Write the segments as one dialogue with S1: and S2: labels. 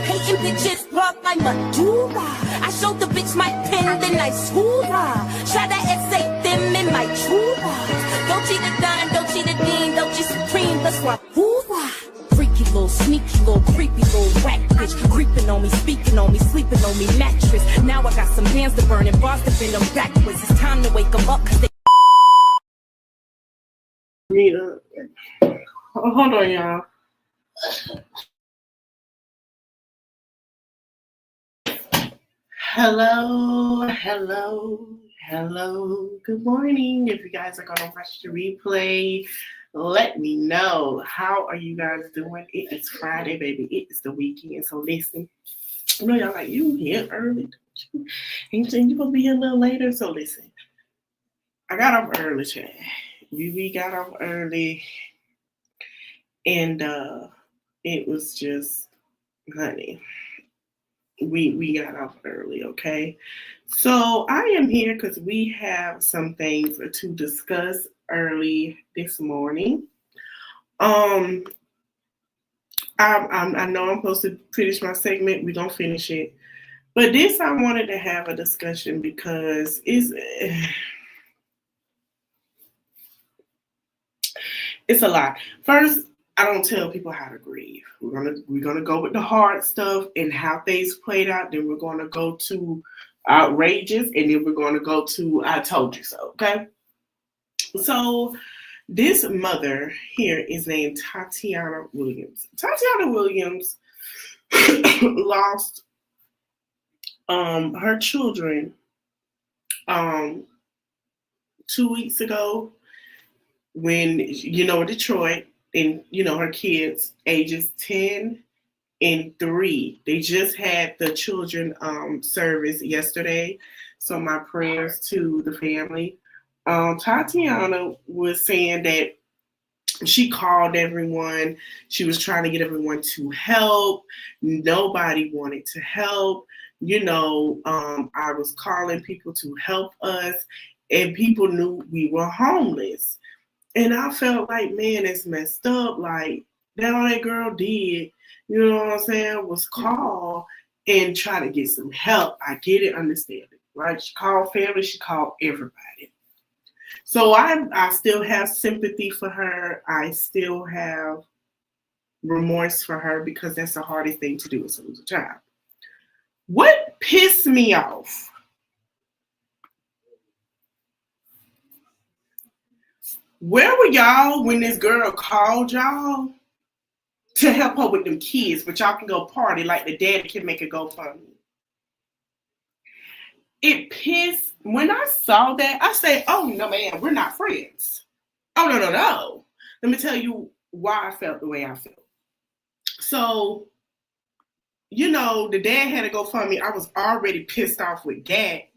S1: Hating bitches block my medulla. I showed the bitch my pen, then I swore. Try to essay them in my true love. Don't cheat the dime, don't cheat the dean, don't cheat supreme, that's why freaky little, sneaky little, creepy little whack bitch. Creeping on me, speaking on me, sleeping on me, mattress. Now I got some hands to burn and bars to bend them backwards. It's time to wake them up, cause they
S2: hold on, y'all. Hello. Good morning. If you guys are gonna watch the replay, let me know. How are you guys doing? It is Friday, baby. It is the weekend. So listen, I know y'all like, you here early, don't you? Ain't you gonna be here a little later? So listen, I got off early, chat. We got off early, and it was just, honey, we got off early, okay? So I am here because we have some things to discuss early this morning. I know I'm supposed to finish my segment. We're gonna finish it, but this I wanted to have a discussion because it's a lot. First, I don't tell people how to grieve. We're gonna go with the hard stuff and how things played out. Then we're gonna go to outrageous, and then we're gonna go to I told you so. Okay. So this mother here is named Tatiana Williams. Tatiana Williams lost her children 2 weeks ago when, Detroit, and, her kids, ages 10 and 3. They just had the children service yesterday. So my prayers to the family. Tatiana was saying that she called everyone. She was trying to get everyone to help. Nobody wanted to help. I was calling people to help us, and people knew we were homeless. And I felt like, man, it's messed up. Like, all that girl did, you know what I'm saying, was call and try to get some help. I get it, understand it, right? She called family, she called everybody. So I still have sympathy for her. I still have remorse for her because that's the hardest thing to do is to lose a child. What pissed me off? Where were y'all when this girl called y'all to help her with them kids, but y'all can go party like the daddy can make a GoFundMe? It pissed. When I saw that, I said, oh, no, man, we're not friends. Oh, no. Let me tell you why I felt the way I felt. So, the dad had to GoFundMe. I was already pissed off with that.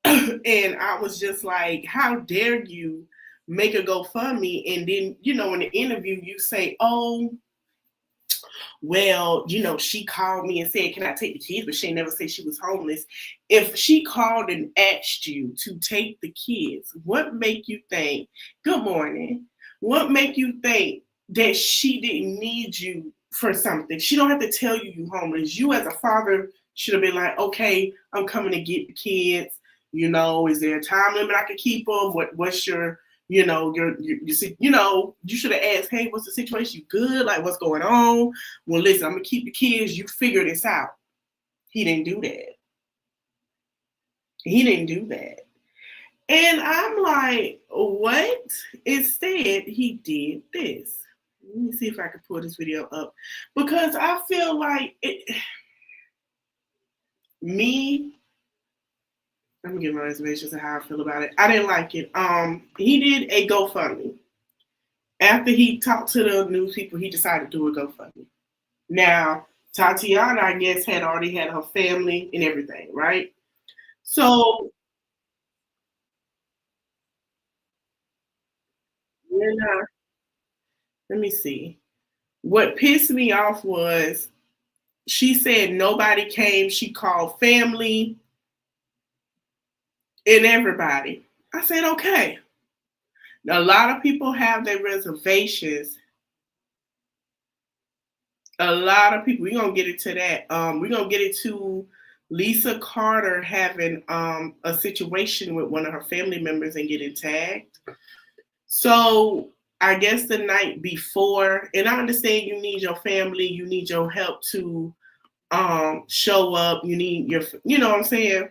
S2: And I was just like, how dare you make a GoFundMe, and then, in the interview, you say, oh, well, she called me and said, can I take the kids? But she never said she was homeless. If she called and asked you to take the kids, what make you think, good morning, what make you think that she didn't need you for something? She don't have to tell you you homeless. You as a father should have been like, okay, I'm coming to get the kids. Is there a time limit I can keep them? What's your, you should have asked, hey, what's the situation? You good? Like, what's going on? Well, listen, I'm going to keep the kids. You figure this out. He didn't do that. And I'm like, what? Instead, he did this. Let me see if I can pull this video up. Because I feel like let me give my reservations of how I feel about it. I didn't like it. He did a GoFundMe. After he talked to the news people, he decided to do a GoFundMe. Now, Tatiana, I guess, had already had her family and everything, right? So, let me see. What pissed me off was she said nobody came. She called family and everybody. I said, okay. Now, a lot of people have their reservations A lot of people. We're gonna get into that. We're gonna get into Lisa Carter having a situation with one of her family members and getting tagged. So I guess the night before, and I understand you need your family, you need your help to show up, you need your, you know what I'm saying?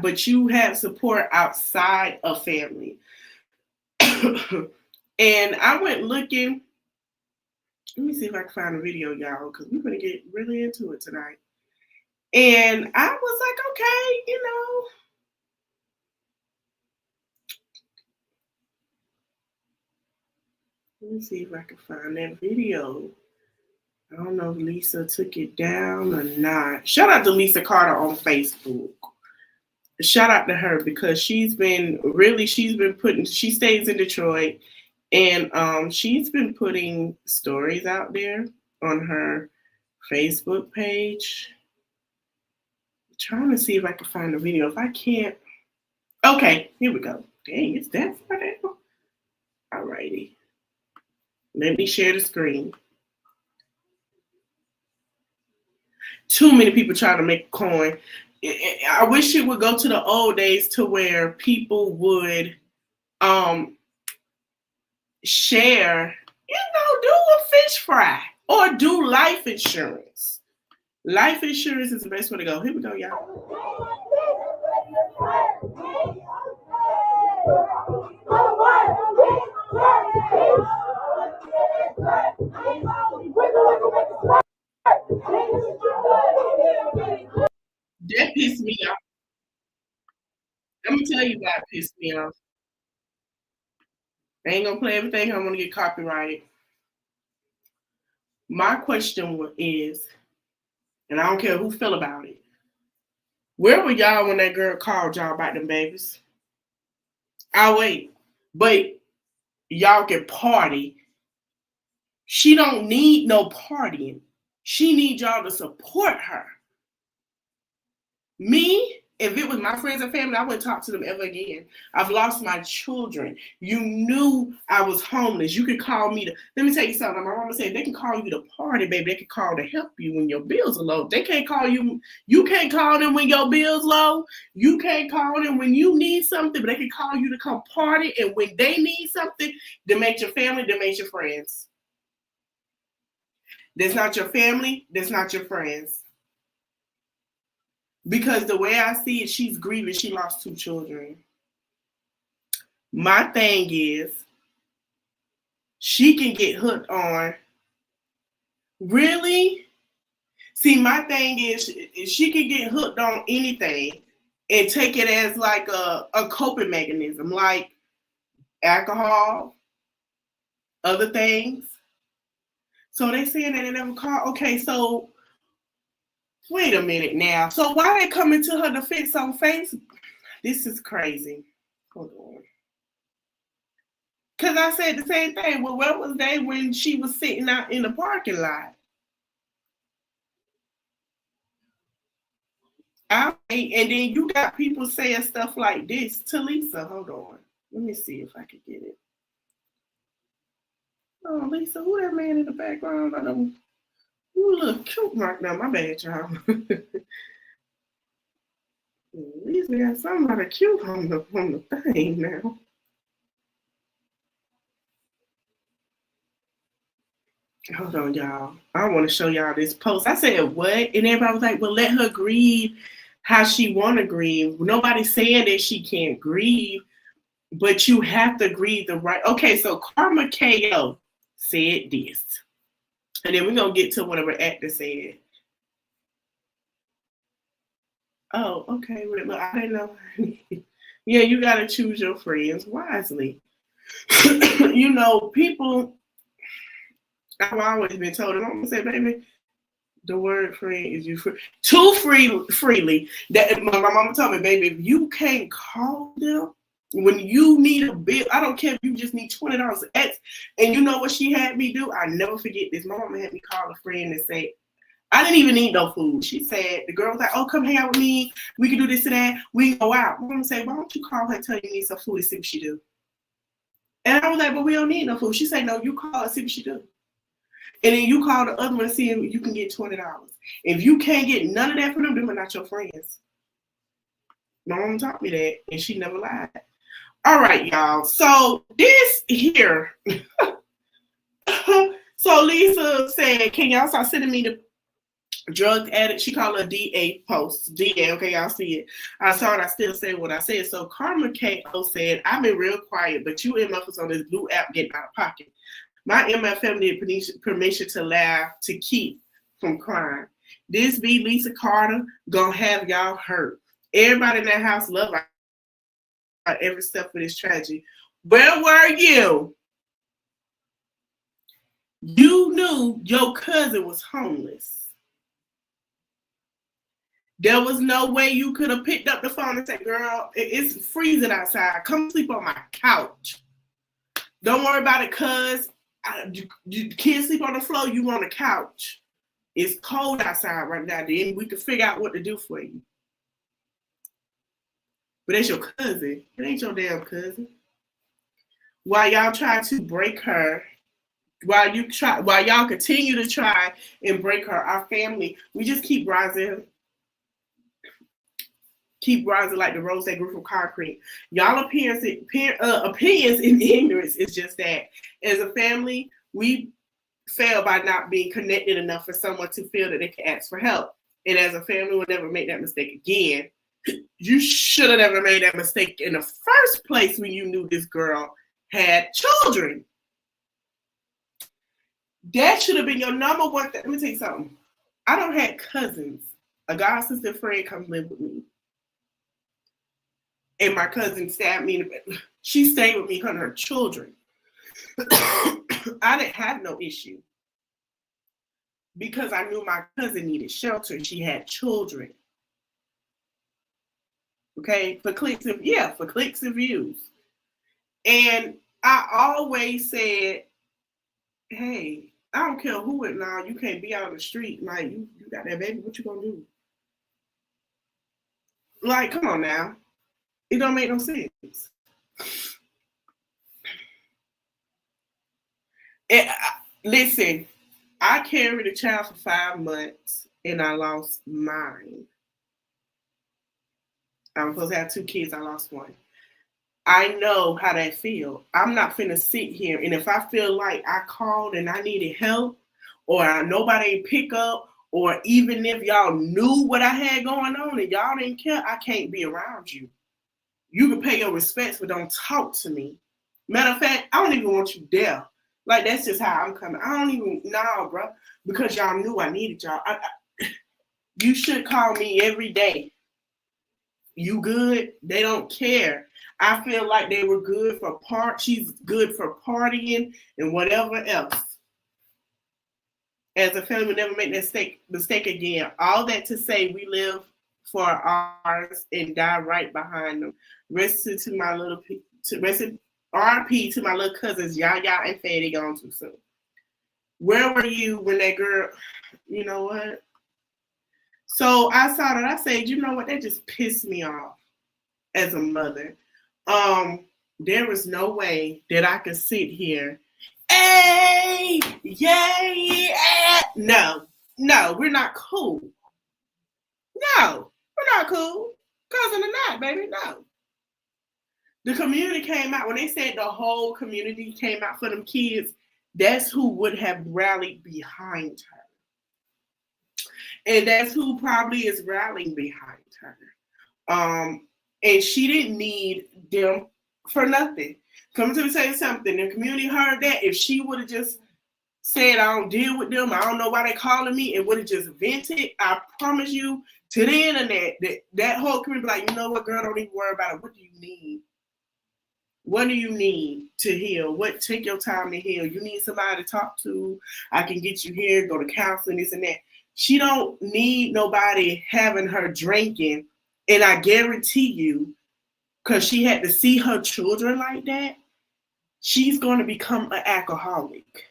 S2: But you have support outside of family. And I went looking. Let me see if I can find a video, y'all, because we're going to get really into it tonight. And I was like, okay, you know. Let me see if I can find that video. I don't know if Lisa took it down or not. Shout out to Lisa Carter on Facebook. Shout out to her because she stays in Detroit. And she's been putting stories out there on her Facebook page. I'm trying to see if I can find the video. If I can't, okay, here we go. Dang, it's that far down. Alrighty. Let me share the screen. Too many people trying to make a coin. I wish it would go to the old days to where people would share, do a fish fry or do life insurance. Life insurance is the best way to go. Here we go, y'all. That pissed me off. Let me tell you why it pissed me off. I ain't gonna play everything. I'm gonna get copyrighted. My question is, and I don't care who feel about it, where were y'all when that girl called y'all about them babies? I'll wait. But y'all can party. She don't need no partying. She needs y'all to support her. Me, if it was my friends and family, I wouldn't talk to them ever again. I've lost my children. You knew I was homeless. You could call me let me tell you something. My mama said they can call you to party, baby. They can call to help you when your bills are low. They can't call you. You can't call them when your bills low. You can't call them when you need something, but they can call you to come party. And when they need something, they make your family, they make your friends. That's not your family. That's not your friends. Because the way I see it, she's grieving. She lost 2 children. My thing is, she can get hooked on. Really? See, my thing is, she can get hooked on anything and take it as like a coping mechanism, like alcohol, other things. So they saying that they never call. Okay, so wait a minute now. So why they coming to her defense on Facebook? This is crazy. Hold on. Because I said the same thing. Well, where was they when she was sitting out in the parking lot? And then you got people saying stuff like this to Lisa. Hold on. Let me see if I can get it. Oh, Lisa, who that man in the background? I don't. You look cute right now. My bad, y'all. Lisa got somebody cute on the thing now. Hold on, y'all. I want to show y'all this post. I said, what? And everybody was like, well, let her grieve how she want to grieve. Nobody's saying that she can't grieve, but you have to grieve the right. Okay, so Karma KO said this. And then we're going to get to whatever actor said. Oh, okay. Well, I didn't know. Yeah, you got to choose your friends wisely. You know, people, I've always been told, and I'm going to say, baby, the word friend is you free. Too freely. That my mama told me, baby, if you can't call them when you need a bill, I don't care if you just need $20 X. And you know what she had me do? I never forget this. My mama had me call a friend and say, I didn't even need no food. She said, the girl was like, oh, come hang out with me. We can do this and that. We can go out. My mama said, why don't you call her and tell you need some food and see what she do? And I was like, but we don't need no food. She said, no, you call her and see what she do. And then you call the other one and see if you can get $20. If you can't get none of that from them are not your friends. My mom taught me that, and she never lied. All right, y'all. So this here. So Lisa said, can y'all start sending me the drug addict? She called her DA post. DA, okay, y'all see it. I saw it. I still say what I said. So Karma KO said, I've been real quiet, but you MFers on this blue app getting out of pocket. My MFM need permission to laugh to keep from crying. This be Lisa Carter gonna have y'all hurt. Everybody in that house love every step of this tragedy. Where were you? You knew your cousin was homeless. There was no way you could have picked up the phone and said, girl, it's freezing outside. Come sleep on my couch. Don't worry about it, cuz you can't sleep on the floor. You on the couch. It's cold outside right now. Then we can figure out what to do for you. But that's your cousin. It ain't your damn cousin. While y'all try to break her, while y'all continue to try and break her, our family, we just keep rising like the rose that grew from concrete. Y'all opinions in ignorance is just that. As a family, we fail by not being connected enough for someone to feel that they can ask for help. And as a family, we'll never make that mistake again. You should have never made that mistake in the first place when you knew this girl had children. That should have been your number one thing. Let me tell you something. I don't have cousins. A god sister friend comes live with me. And my cousin stabbed me in the bed. She stayed with me because of her children. I didn't have no issue. Because I knew my cousin needed shelter. She had children. Okay, for clicks and views. And I always said, hey, I don't care who it now, you can't be out on the street. Like, you got that baby, what you gonna do? Like, come on now. It don't make no sense. Listen, I carried a child for 5 months and I lost mine. I'm supposed to have 2 kids, I lost 1. I know how that feels. I'm not finna sit here, and if I feel like I called and I needed help, or nobody pick up, or even if y'all knew what I had going on and y'all didn't care, I can't be around you. You can pay your respects, but don't talk to me. Matter of fact, I don't even want you there. Like, that's just how I'm coming. I don't even, bro, because y'all knew I needed y'all. You should call me every day. You good? They don't care. I feel like they were good for she's good for partying and whatever else. As a family, we never make that mistake again. All that to say, we live for ours and die right behind them. Rest to my little RP to my little cousins, Yaya and Fetty, gone too soon. Where were you when that girl, you know what? So I saw that. I said, you know what? That just pissed me off as a mother. There was no way that I could sit here. Hey, yay, no, we're not cool. No, we're not cool. Cousin or not, baby, no. The community came out. When they said the whole community came out for them kids, that's who would have rallied behind her. And that's who probably is rallying behind her. And she didn't need them for nothing. Come to say something. The community heard that. If she would have just said, I don't deal with them, I don't know why they're calling me, and would have just vented, I promise you, to the internet, that whole community be like, you know what, girl, don't even worry about it. What do you need? What do you need to heal? Take your time to heal. You need somebody to talk to. I can get you here, go to counseling, this and that. She don't need nobody having her drinking. And I guarantee you, because she had to see her children like that, she's going to become an alcoholic.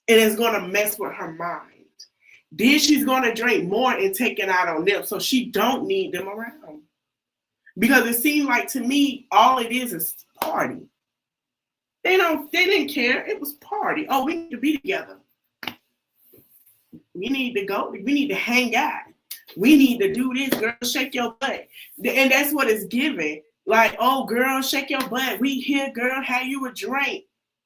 S2: And it's going to mess with her mind. Then she's going to drink more and take it out on them. So she don't need them around. Because it seemed like to me, all it is party. They didn't care. It was party. Oh, we need to be together. We need to go. We need to hang out. We need to do this, girl. Shake your butt. And that's what it's giving. Like, oh, girl, shake your butt. We here, girl. Have you a drink?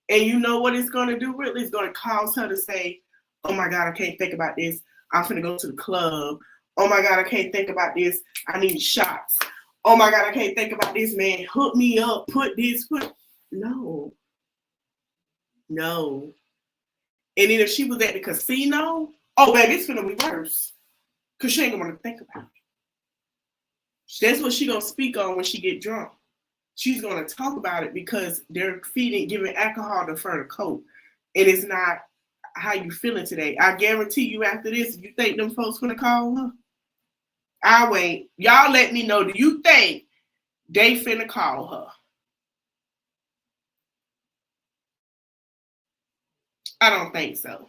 S2: And you know what it's going to do? Really, it's going to cause her to say, oh, my God, I can't think about this. I'm finna go to the club. Oh, my God, I can't think about this. I need shots. Oh, my God, I can't think about this, man. Hook me up. Put this. No. No. And then if she was at the casino, oh, baby, it's finna be worse. Because she ain't going to think about it. That's what she going to speak on when she get drunk. She's going to talk about it because they're giving alcohol to fur the coat. And it's not how you feeling today. I guarantee you after this, you think them folks going to call her? I'll wait. Y'all let me know. Do you think they finna call her? I don't think so.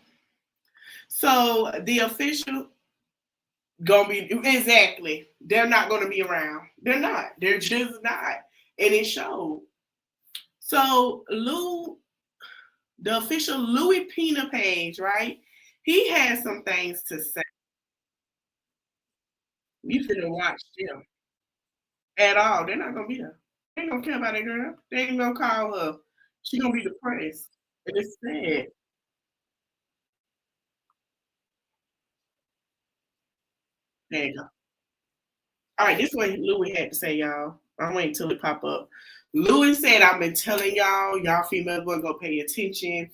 S2: So the official gonna be exactly. They're not gonna be around. They're not. They're just not. And it showed. So the official Louis Pina page, right? He has some things to say. You should have watched them at all. They're not gonna be there. They ain't gonna care about that girl. They ain't gonna call her. She gonna be depressed. And it's sad. There you go. All right, this is what Louis had to say, y'all. I'm waiting until it pop up. Louis said, I've been telling y'all females gonna go pay attention.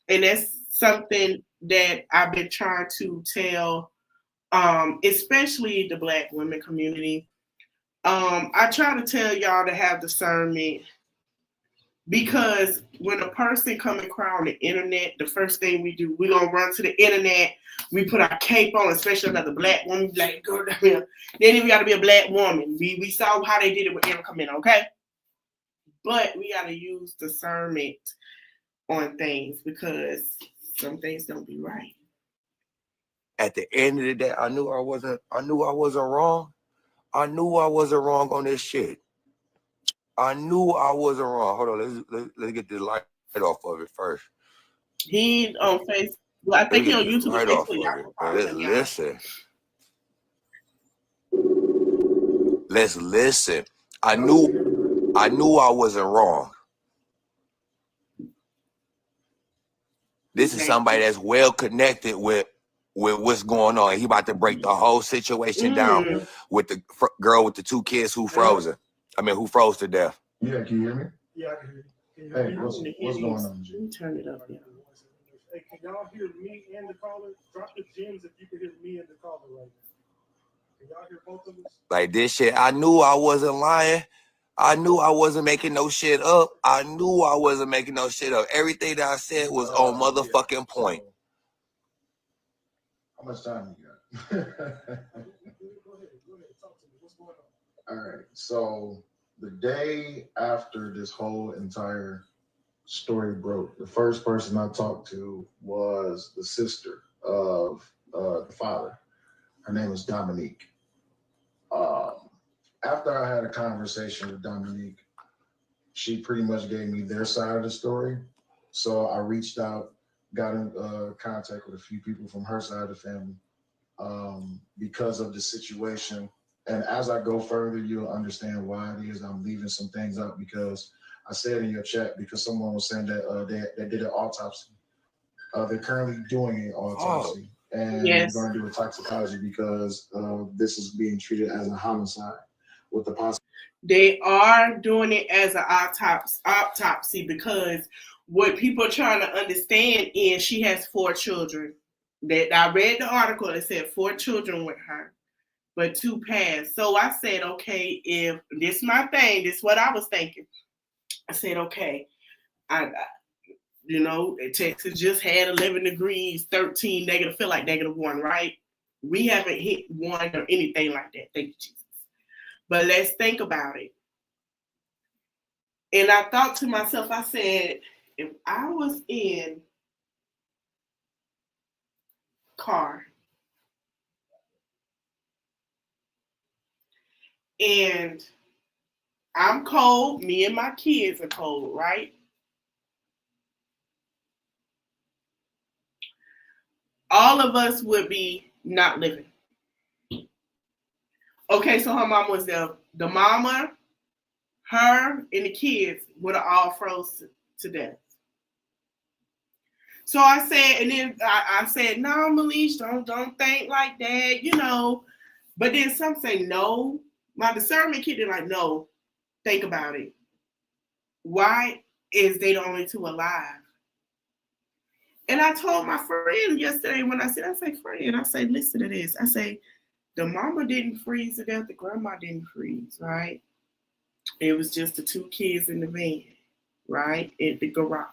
S2: And that's something that I've been trying to tell, especially the Black women community. I try to tell y'all to have discernment because when a person come and cry on the internet, the first thing we do, we're gonna run to the internet. We put our cape on, especially another Black woman. Like, girl, then we got to be a Black woman. We saw how they did it with Erica Mena, okay? But we got to use discernment on things because some things don't be right.
S3: At the end of the day, I knew I wasn't wrong. I knew I wasn't wrong on this shit. I knew I wasn't wrong. Hold on, let's get the light off of it first.
S2: He on Facebook. Well, I think he on YouTube.
S3: Right off of it. Listen. Let's listen. I knew I wasn't wrong. This is somebody that's well connected with what's going on. He about to break the whole situation down with the girl with the 2 kids who frozen. I mean, who froze to death.
S4: Yeah, can you hear me?
S5: Yeah, I can hear you.
S4: Hey, what's going on, G?
S2: Let me turn it up. Yeah.
S5: Hey, can y'all hear me and the caller? Drop the gems if you can hear me and the caller right now. Can y'all hear both of us?
S3: Like this shit, I knew I wasn't lying. I knew I wasn't making no shit up. I knew I wasn't making no shit up. Everything that I said was on motherfucking point.
S4: How much time you got? Go ahead.
S5: Talk to me. What's going on?
S4: All right. So the day after this whole entire story broke, the first person I talked to was the sister of the father. Her name is Dominique. After I had a conversation with Dominique, she pretty much gave me their side of the story. So I reached out, got in contact with a few people from her side of the family because of the situation. And as I go further, you'll understand why it is I'm leaving some things out, because I said in your chat, because someone was saying that they did an autopsy. They're currently doing an autopsy. And we're going to do a toxicology because this is being treated as a homicide with the possibility.
S2: They are doing it as an autopsy because what people are trying to understand is she has 4 children. That I read the article that said 4 children with her, but 2 passed. So I said, okay, if this is my thing, this is what I was thinking. I said, okay, Texas just had 11 degrees, 13 negative, feel like -1, right? We haven't hit 1 or anything like that. Thank you, Jesus. But let's think about it. And I thought to myself, I said, if I was in car and I'm cold, me and my kids are cold, right? all of us would be not living. Okay, so her mom was there. The mama, her, and the kids would have all froze to death. So I said, and then I said, no, Malish, don't think like that, you know. But then some say no. My discernment kid is like, no, think about it. Why is they the only two alive? And I told my friend yesterday when I said, friend, I say, listen to this. I say, the mama didn't freeze to death, the grandma didn't freeze, right? It was just the two kids in the van, right? At the garage.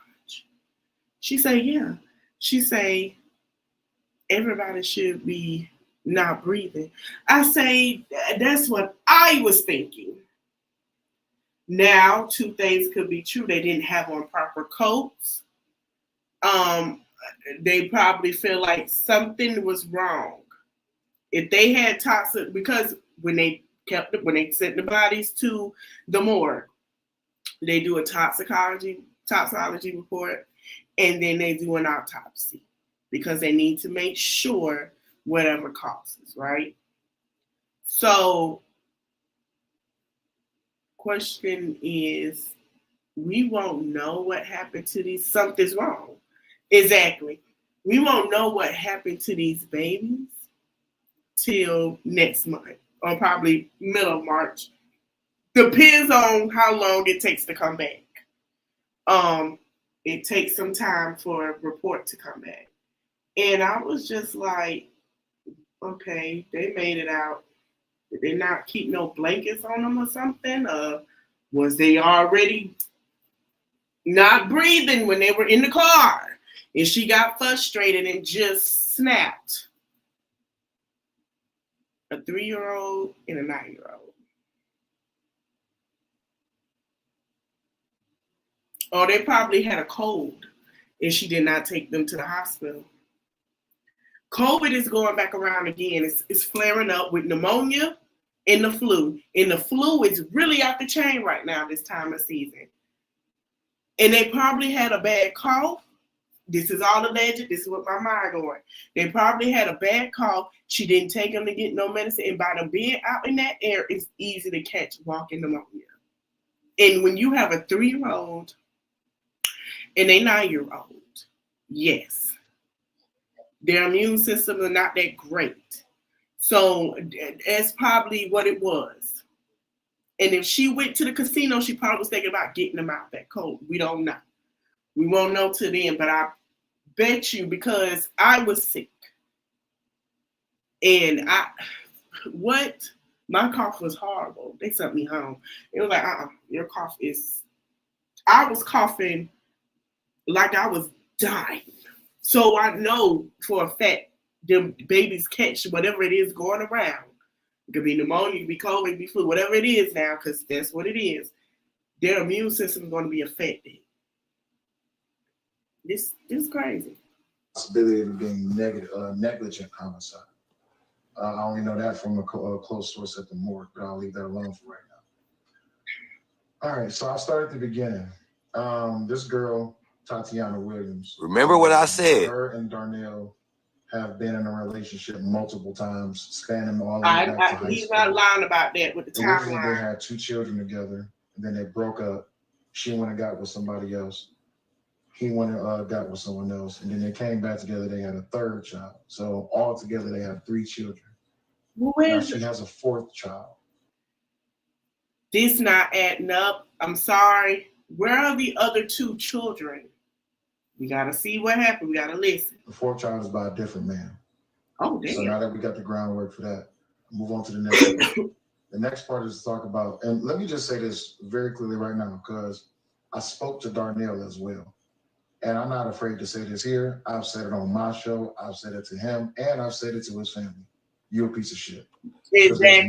S2: She say, yeah. She say, everybody should be not breathing. I say, that's what I was thinking. Now, two things could be true. They didn't have on proper coats. They probably feel like something was wrong. If they had toxic, because when they sent the bodies to the morgue, they do a toxicology report, and then they do an autopsy because they need to make sure whatever causes, right? So, question is, we won't know what happened to these. Something's wrong. Exactly. We won't know what happened to these babies till next month or probably middle of March. Depends on how long it takes to come back. It takes some time for a report to come back. And I was just like, okay, they made it out. Did they not keep no blankets on them or something? Was they already not breathing when they were in the car? And she got frustrated and just snapped. A 3-year-old and a 9-year-old. Or they probably had a cold and she did not take them to the hospital. COVID is going back around again. It's flaring up with pneumonia and the flu. And the flu is really out the chain right now this time of season. And they probably had a bad cough. This is all alleged. This is what my mind going. They probably had a bad cough. She didn't take them to get no medicine. And by them being out in that air, it's easy to catch walking pneumonia. And when you have a 3-year-old and a 9-year-old, yes, their immune systems are not that great. So that's probably what it was. And if she went to the casino, she probably was thinking about getting them out that cold. We don't know. We won't know till then, but I bet you, because I was sick. And my cough was horrible. They sent me home. It was like, your cough is, I was coughing like I was dying. So I know for a fact, them babies catch whatever it is going around. It could be pneumonia, it could be COVID, it could be flu, whatever it is now, because that's what it is. Their immune system is going to be affected. This is crazy.
S4: Possibility of being negligent homicide. I only know that from a close source at the morgue, but I'll leave that alone for right now. All right, so I'll start at the beginning. This girl, Tatiana Williams.
S3: Remember what I said.
S4: Her and Darnell have been in a relationship multiple times, spanning all the way back to high school.
S2: He's not lying about that with the timeline.
S4: They had 2 children together, and then they broke up. She went and got with somebody else. He went and got with someone else, and then they came back together. They had a 3rd child. So all together, they have 3 children. Now she has a 4th child.
S2: This not adding up. I'm sorry. Where are the other 2 children? We gotta see what happened. We gotta listen.
S4: The 4th child is by a different man.
S2: Oh, damn.
S4: So now that we got the groundwork for that, move on to the next part. The next part is to talk about, and let me just say this very clearly right now, because I spoke to Darnell as well. And I'm not afraid to say this here. I've said it on my show. I've said it to him, and I've said it to his family. You're a piece of shit.
S2: Exactly.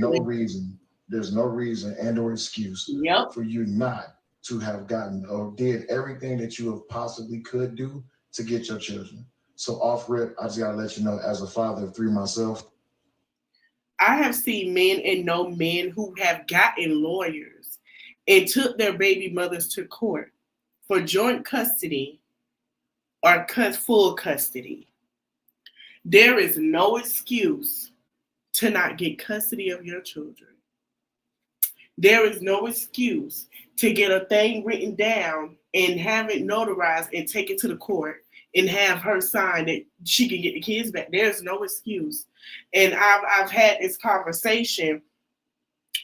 S4: There's no reason and or excuse for you not to have gotten or did everything that you have possibly could do to get your children. So off rip, I just gotta let you know, as a father of 3 myself,
S2: I have seen men and know men who have gotten lawyers and took their baby mothers to court for joint custody or full custody. There is no excuse to not get custody of your children. There is no excuse to get a thing written down and have it notarized and take it to the court and have her sign that she can get the kids back. There's no excuse. And I've had this conversation,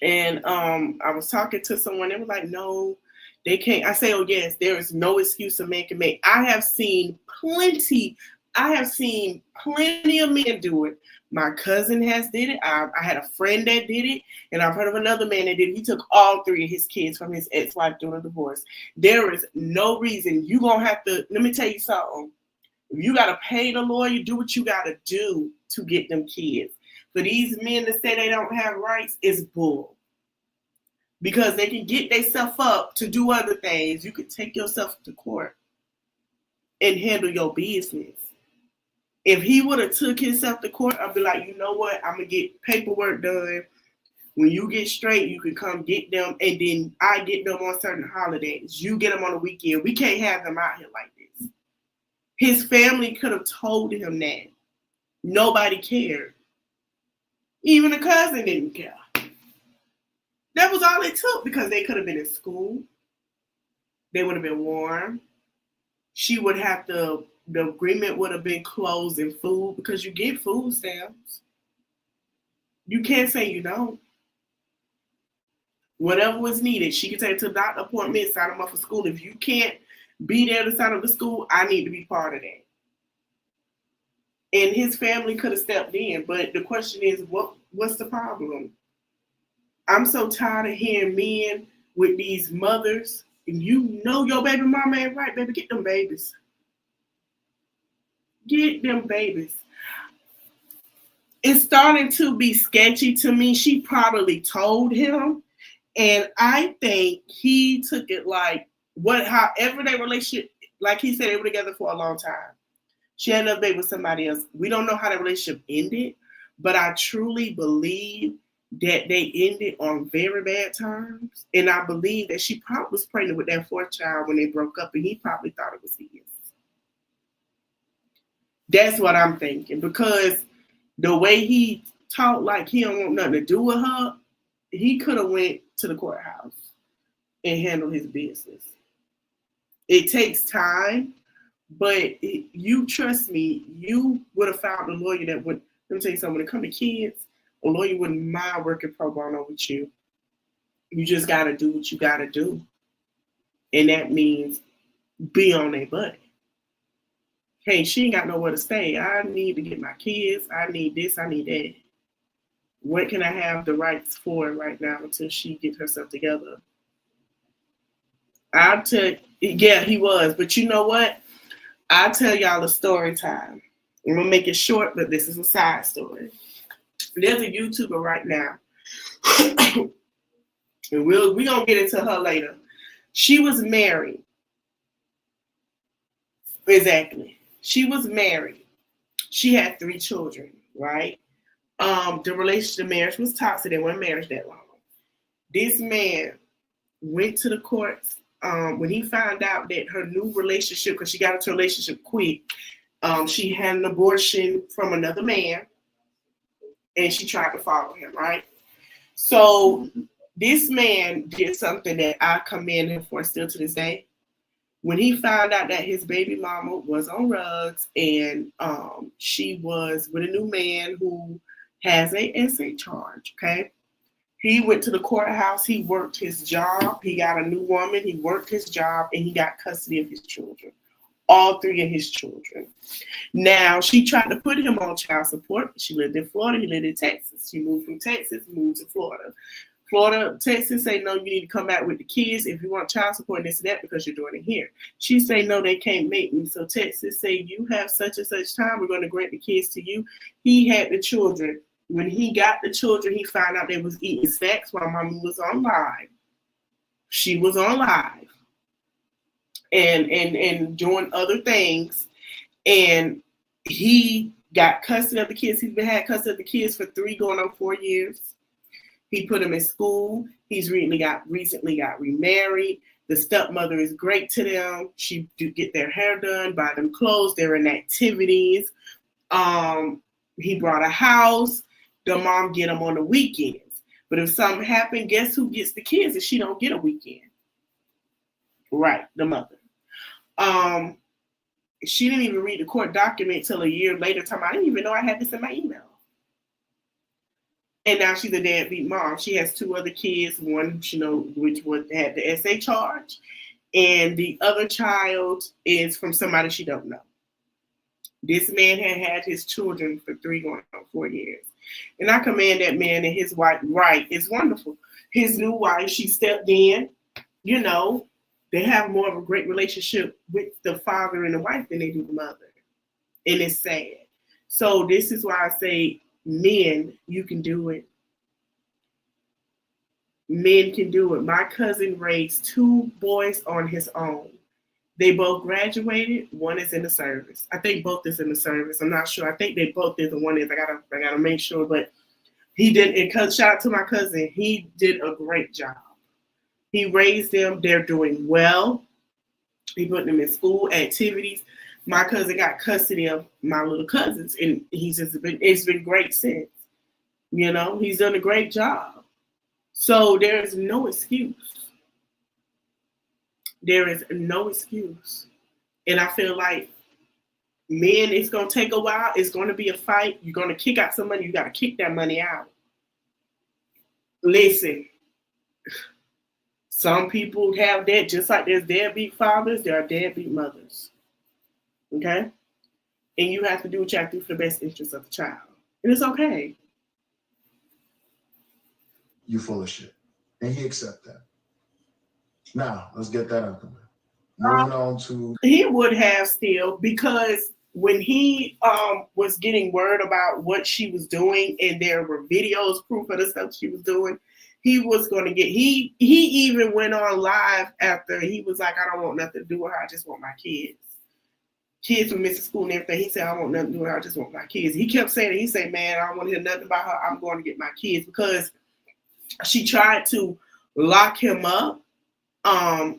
S2: and I was talking to someone. They were like, no, they can't. I say, oh yes, there is no excuse a man can make. I have seen plenty of men do it. My cousin has did it. I had a friend that did it, and I've heard of another man that did it. He took all 3 of his kids from his ex-wife during a divorce. There is no reason. You gonna have to, let me tell you something. If you gotta pay the lawyer, do what you gotta do to get them kids. For these men to say they don't have rights is bull. Because they can get themselves up to do other things. You could take yourself to court and handle your business. If he would have took himself to court, I'd be like, you know what? I'm going to get paperwork done. When you get straight, you can come get them. And then I get them on certain holidays. You get them on the weekend. We can't have them out here like this. His family could have told him that. Nobody cared. Even the cousin didn't care. That was all it took, because they could have been in school. They would have been warm. She would have to, the agreement would have been clothes and food, because you get food stamps. You can't say you don't. Whatever was needed, she could take to the doctor appointment, sign them up for school. If you can't be there to sign up the school, I need to be part of that. And his family could have stepped in, but the question is, what's the problem? I'm so tired of hearing men with these mothers, and you know your baby mama ain't right, baby. Get them babies. Get them babies. It's starting to be sketchy to me. She probably told him, and I think he took it like however their relationship, like he said, they were together for a long time. She had another baby with somebody else. We don't know how the relationship ended, but I truly believe that they ended on very bad terms. And I believe that she probably was pregnant with that 4th child when they broke up, and he probably thought it was his. That's what I'm thinking, because the way he talked like he don't want nothing to do with her, he could have went to the courthouse and handled his business. It takes time, but you trust me, you would have found a lawyer that would, let me tell you something, when it comes to kids, a lawyer wouldn't mind working pro bono with you. You just got to do what you got to do. And that means be on their butt. Hey, she ain't got nowhere to stay. I need to get my kids. I need this. I need that. What can I have the rights for right now until she gets herself together? Yeah, he was. But you know what? I'll tell y'all a story time. I'm going to make it short, but this is a side story. There's a YouTuber right now. And we're going to get into her later. She was married. Exactly. She was married. She had 3 children, right? The marriage was toxic. They weren't married that long. This man went to the courts when he found out that her new relationship, because she got into a relationship quick, she had an abortion from another man, and she tried to follow him, right? So this man did something that I commend him for still to this day. When he found out that his baby mama was on drugs and she was with a new man who has a SA charge, okay? He went to the courthouse, he worked his job, he got a new woman, he worked his job, and he got custody of his children, all 3 of his children. Now, she tried to put him on child support. She lived in Florida, he lived in Texas. She moved from Texas, moved to Florida. Texas say, no, you need to come back with the kids if you want child support and this and that because you're doing it here. She say, no, they can't make me. So Texas say, you have such and such time, we're going to grant the kids to you. He had the children. When he got the children, he found out they was eating snacks while mommy was on live. She was on live and doing other things. And he got custody of the kids. He's been had custody of the kids for 3 going on 4 years. He put them in school. He's recently got remarried. The stepmother is great to them. She do get their hair done, buy them clothes. They're in activities. He brought a house. The mom get them on the weekends. But if something happened, guess who gets the kids if she don't get a weekend? Right, the mother. She didn't even read the court document till a year later. I didn't even know I had this in my email. And now she's a deadbeat mom. She has 2 other kids. One, which had the SA charge, and the other child is from somebody she don't know. This man had his children for 3 going on 4 years. And I commend that man and his wife, Wright. It's wonderful. His new wife, she stepped in, they have more of a great relationship with the father and the wife than they do the mother. And it's sad. So this is why I say, men, you can do it. Men can do it. My cousin raised 2 boys on his own. They both graduated. One is in the service. I think both is in the service. I'm not sure. I think they both is. The one is. I gotta make sure. But he did. And shout out to my cousin. He did a great job. He raised them. They're doing well. He put them in school activities. My cousin got custody of my little cousins, and it's been great since. He's done a great job. So there is no excuse. There is no excuse. And I feel like, men, it's going to take a while. It's going to be a fight. You're going to kick out some money. You got to kick that money out. Listen, some people have that. Just like there's deadbeat fathers, there are deadbeat mothers. Okay? And you have to do what you have to do for the best interest of the child. And it's okay.
S4: You full of shit. And he accept that. Now, let's get that out of the way. Moving on to...
S2: He would have still, because when he was getting word about what she was doing, and there were videos, proof of the stuff she was doing, he was going to get... He even went on live after. He was like, I don't want nothing to do with her. I just want my kids. Kids were missing school and everything. He said, I want nothing to do with her. I just want my kids. He kept saying it. He said, man, I don't want to hear nothing about her. I'm going to get my kids, because she tried to lock him up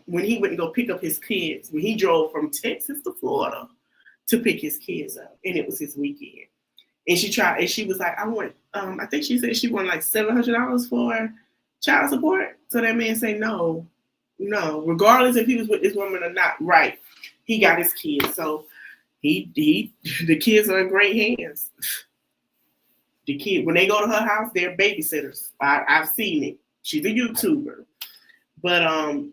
S2: when he went to go pick up his kids. When he drove from Texas to Florida to pick his kids up, and it was his weekend. And she tried, and she was like, I want, I think she said she wanted like $700 for child support. So that man said, no, regardless if he was with this woman or not, right? He got his kids, so the kids are in great hands. The kid, when they go to her house, they're babysitters. I've seen it. She's a YouTuber. But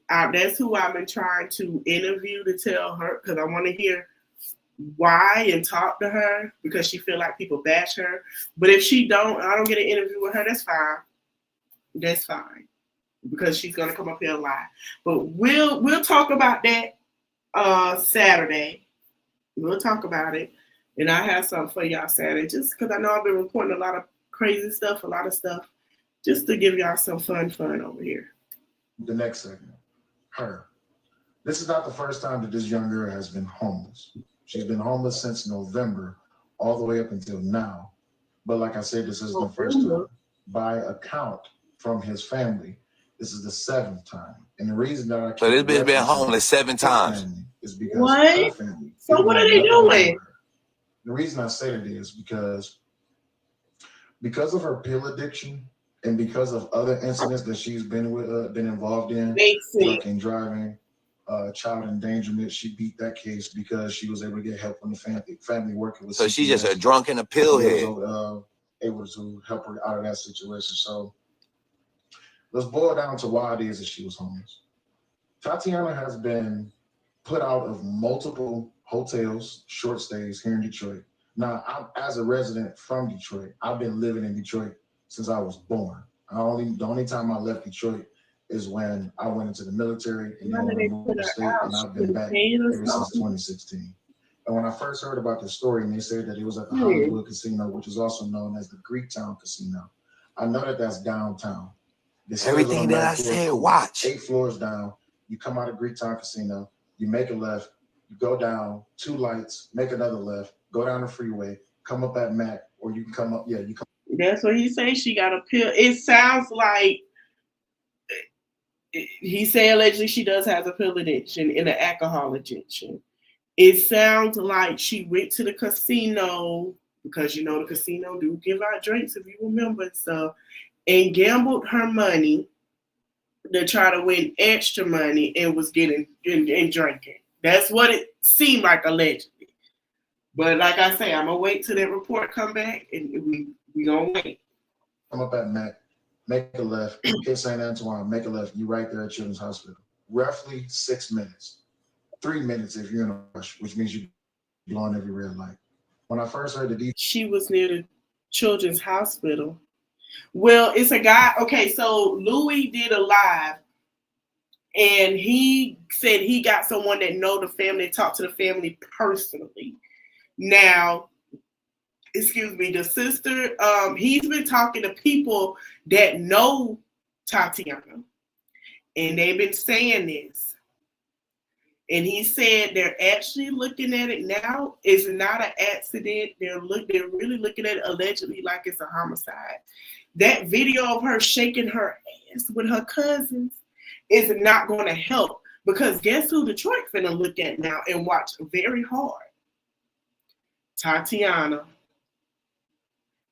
S2: that's who I've been trying to interview to tell her, because I want to hear why and talk to her, because she feel like people bash her. But if I don't get an interview with her, that's fine. That's fine, because she's gonna come up here and lie. But we'll talk about that Saturday. We'll talk about it, and I have something for y'all Saturday, just because I know I've been reporting a lot of crazy stuff, a lot of stuff, just to give y'all some fun over here.
S4: The next segment, her. This is not the first time that this young girl has been homeless. She's been homeless since November, all the way up until now. But like I said, this isn't the first time. By account from his family, this is the 7th time. And the reason that I keep...
S3: So this bitch been homeless 7 times.
S4: Is because
S2: what?
S4: Her family...
S2: So what are they doing?
S4: The reason I say that is because of her pill addiction, and because of other incidents that she's been involved in, drunken driving, child endangerment, she beat that case because she was able to get help from the family working with.
S3: So she's just a drunk and a pill head.
S4: Able to help her out of that situation. So let's boil down to why it is that she was homeless. Tatiana has been put out of multiple hotels, short stays here in Detroit. Now, as a resident from Detroit, I've been living in Detroit since I was born. The only time I left Detroit is when I went into the military and then moved to state, and I've been back ever since 2016. And when I first heard about this story, and they said that it was at the Hollywood Casino, which is also known as the Greektown Casino, I know that that's downtown.
S3: Everything that I said, watch.
S4: 8 floors down, you come out of Greektown Casino, you make a left, you go down 2 lights, make another left, go down the freeway, come up at Mac, or you can come up, you come.
S2: That's what he says. She got a pill. It sounds like he said allegedly she does have a pill addiction and an alcohol addiction. It sounds like she went to the casino because you know the casino do give out drinks if you remember and stuff, and gambled her money to try to win extra money and was getting and drinking. That's what it seemed like allegedly. But like I say, I'm gonna wait till that report come back and we gonna wait.
S4: I'm up at Mac. Make a left, hit St. Antoine, make a left. You right there at Children's Hospital. Roughly 6 minutes. 3 minutes if you're in a rush, which means you're blowing every red light. When I first heard the details,
S2: She was near the Children's Hospital. Well, it's a guy. Okay, so Louis did a live, and he said he got someone that know the family, talked to the family personally. Now, excuse me, the sister, he's been talking to people that know Tatiana, and they've been saying this. And he said they're actually looking at it now. It's not an accident. They're really looking at it allegedly like it's a homicide. That video of her shaking her ass with her cousins is not going to help, because guess who Detroit finna look at now and watch very hard? Tatiana.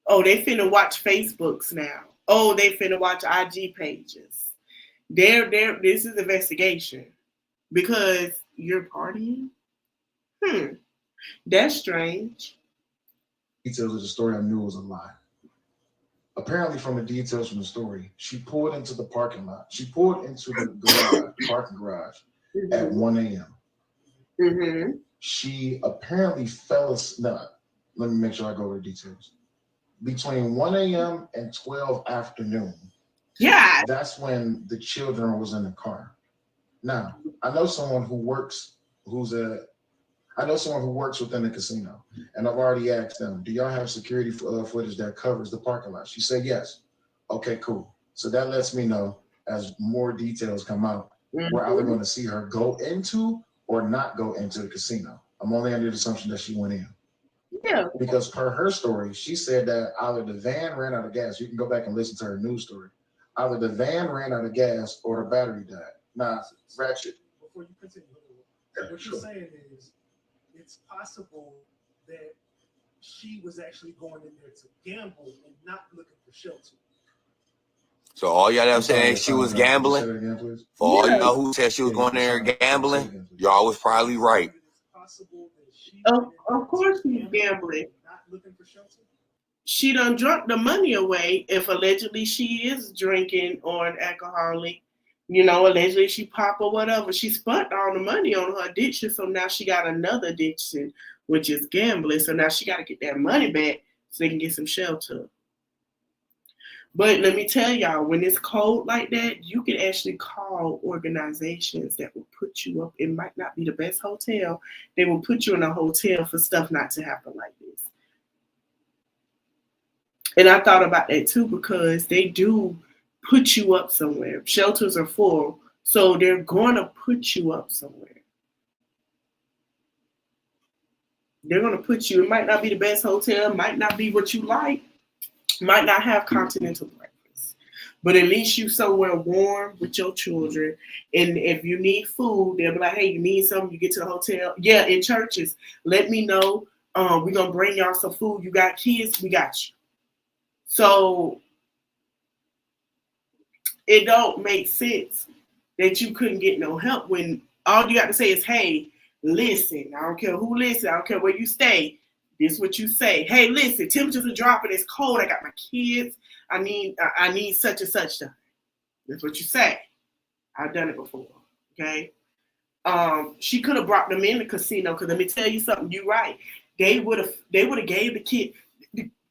S2: Oh, they finna watch Facebooks now. Oh, they finna watch IG pages. This is investigation because you're partying. That's strange.
S4: of the story, I knew it was a lie. Apparently, from the details from the story, she pulled into the parking lot. She pulled into the parking garage at 1 a.m.
S2: Mm-hmm.
S4: She apparently fell asleep. No, let me make sure I go over the details. Between 1 a.m. and 12 afternoon.
S2: Yeah.
S4: That's when the children was in the car. Now, I know someone who works within the casino, and I've already asked them, do y'all have security footage that covers the parking lot? She said yes. Okay, cool. So that lets me know, as more details come out, we're either going to see her go into or not go into the casino. I'm only under the assumption that she went in.
S2: Yeah.
S4: Because per her story, she said that either the van ran out of gas. You can go back and listen to her news story. Either the van ran out of gas or the battery died. Now, Ratchet.
S5: Before you continue, what you're saying is it's possible that she was actually going in there to gamble and not looking for shelter.
S3: So all y'all that saying she was gambling,
S4: again,
S3: for all y'all who said she was going there gambling, y'all was probably right.
S2: Of course she's gambling.
S5: Not looking for shelter.
S2: She done drunk the money away if allegedly she is drinking or an alcoholic. You know, allegedly she pop or whatever. She spent all the money on her addiction, so now she got another addiction, which is gambling. So now she got to get that money back so they can get some shelter. But let me tell y'all, when it's cold like that, you can actually call organizations that will put you up. It might not be the best hotel. They will put you in a hotel for stuff not to happen like this. And I thought about that too, because they do put you up somewhere. Shelters are full, so they're going to put you up somewhere. They're going to put you, it might not be the best hotel, might not be what you like, might not have continental breakfast, but at least you somewhere warm with your children. And if you need food, they'll be like, hey, you need something, you get to the hotel. Yeah, in churches, let me know. We're going to bring y'all some food. You got kids, we got you. So it don't make sense that you couldn't get no help when all you got to say is, hey, listen, I don't care who listen, I don't care where you stay. This is what you say. Hey, listen, temperatures are dropping, it's cold, I got my kids, I need such and such stuff. That's what you say. I've done it before, okay? She could have brought them in the casino, because let me tell you something, you're right. They would have gave the kid,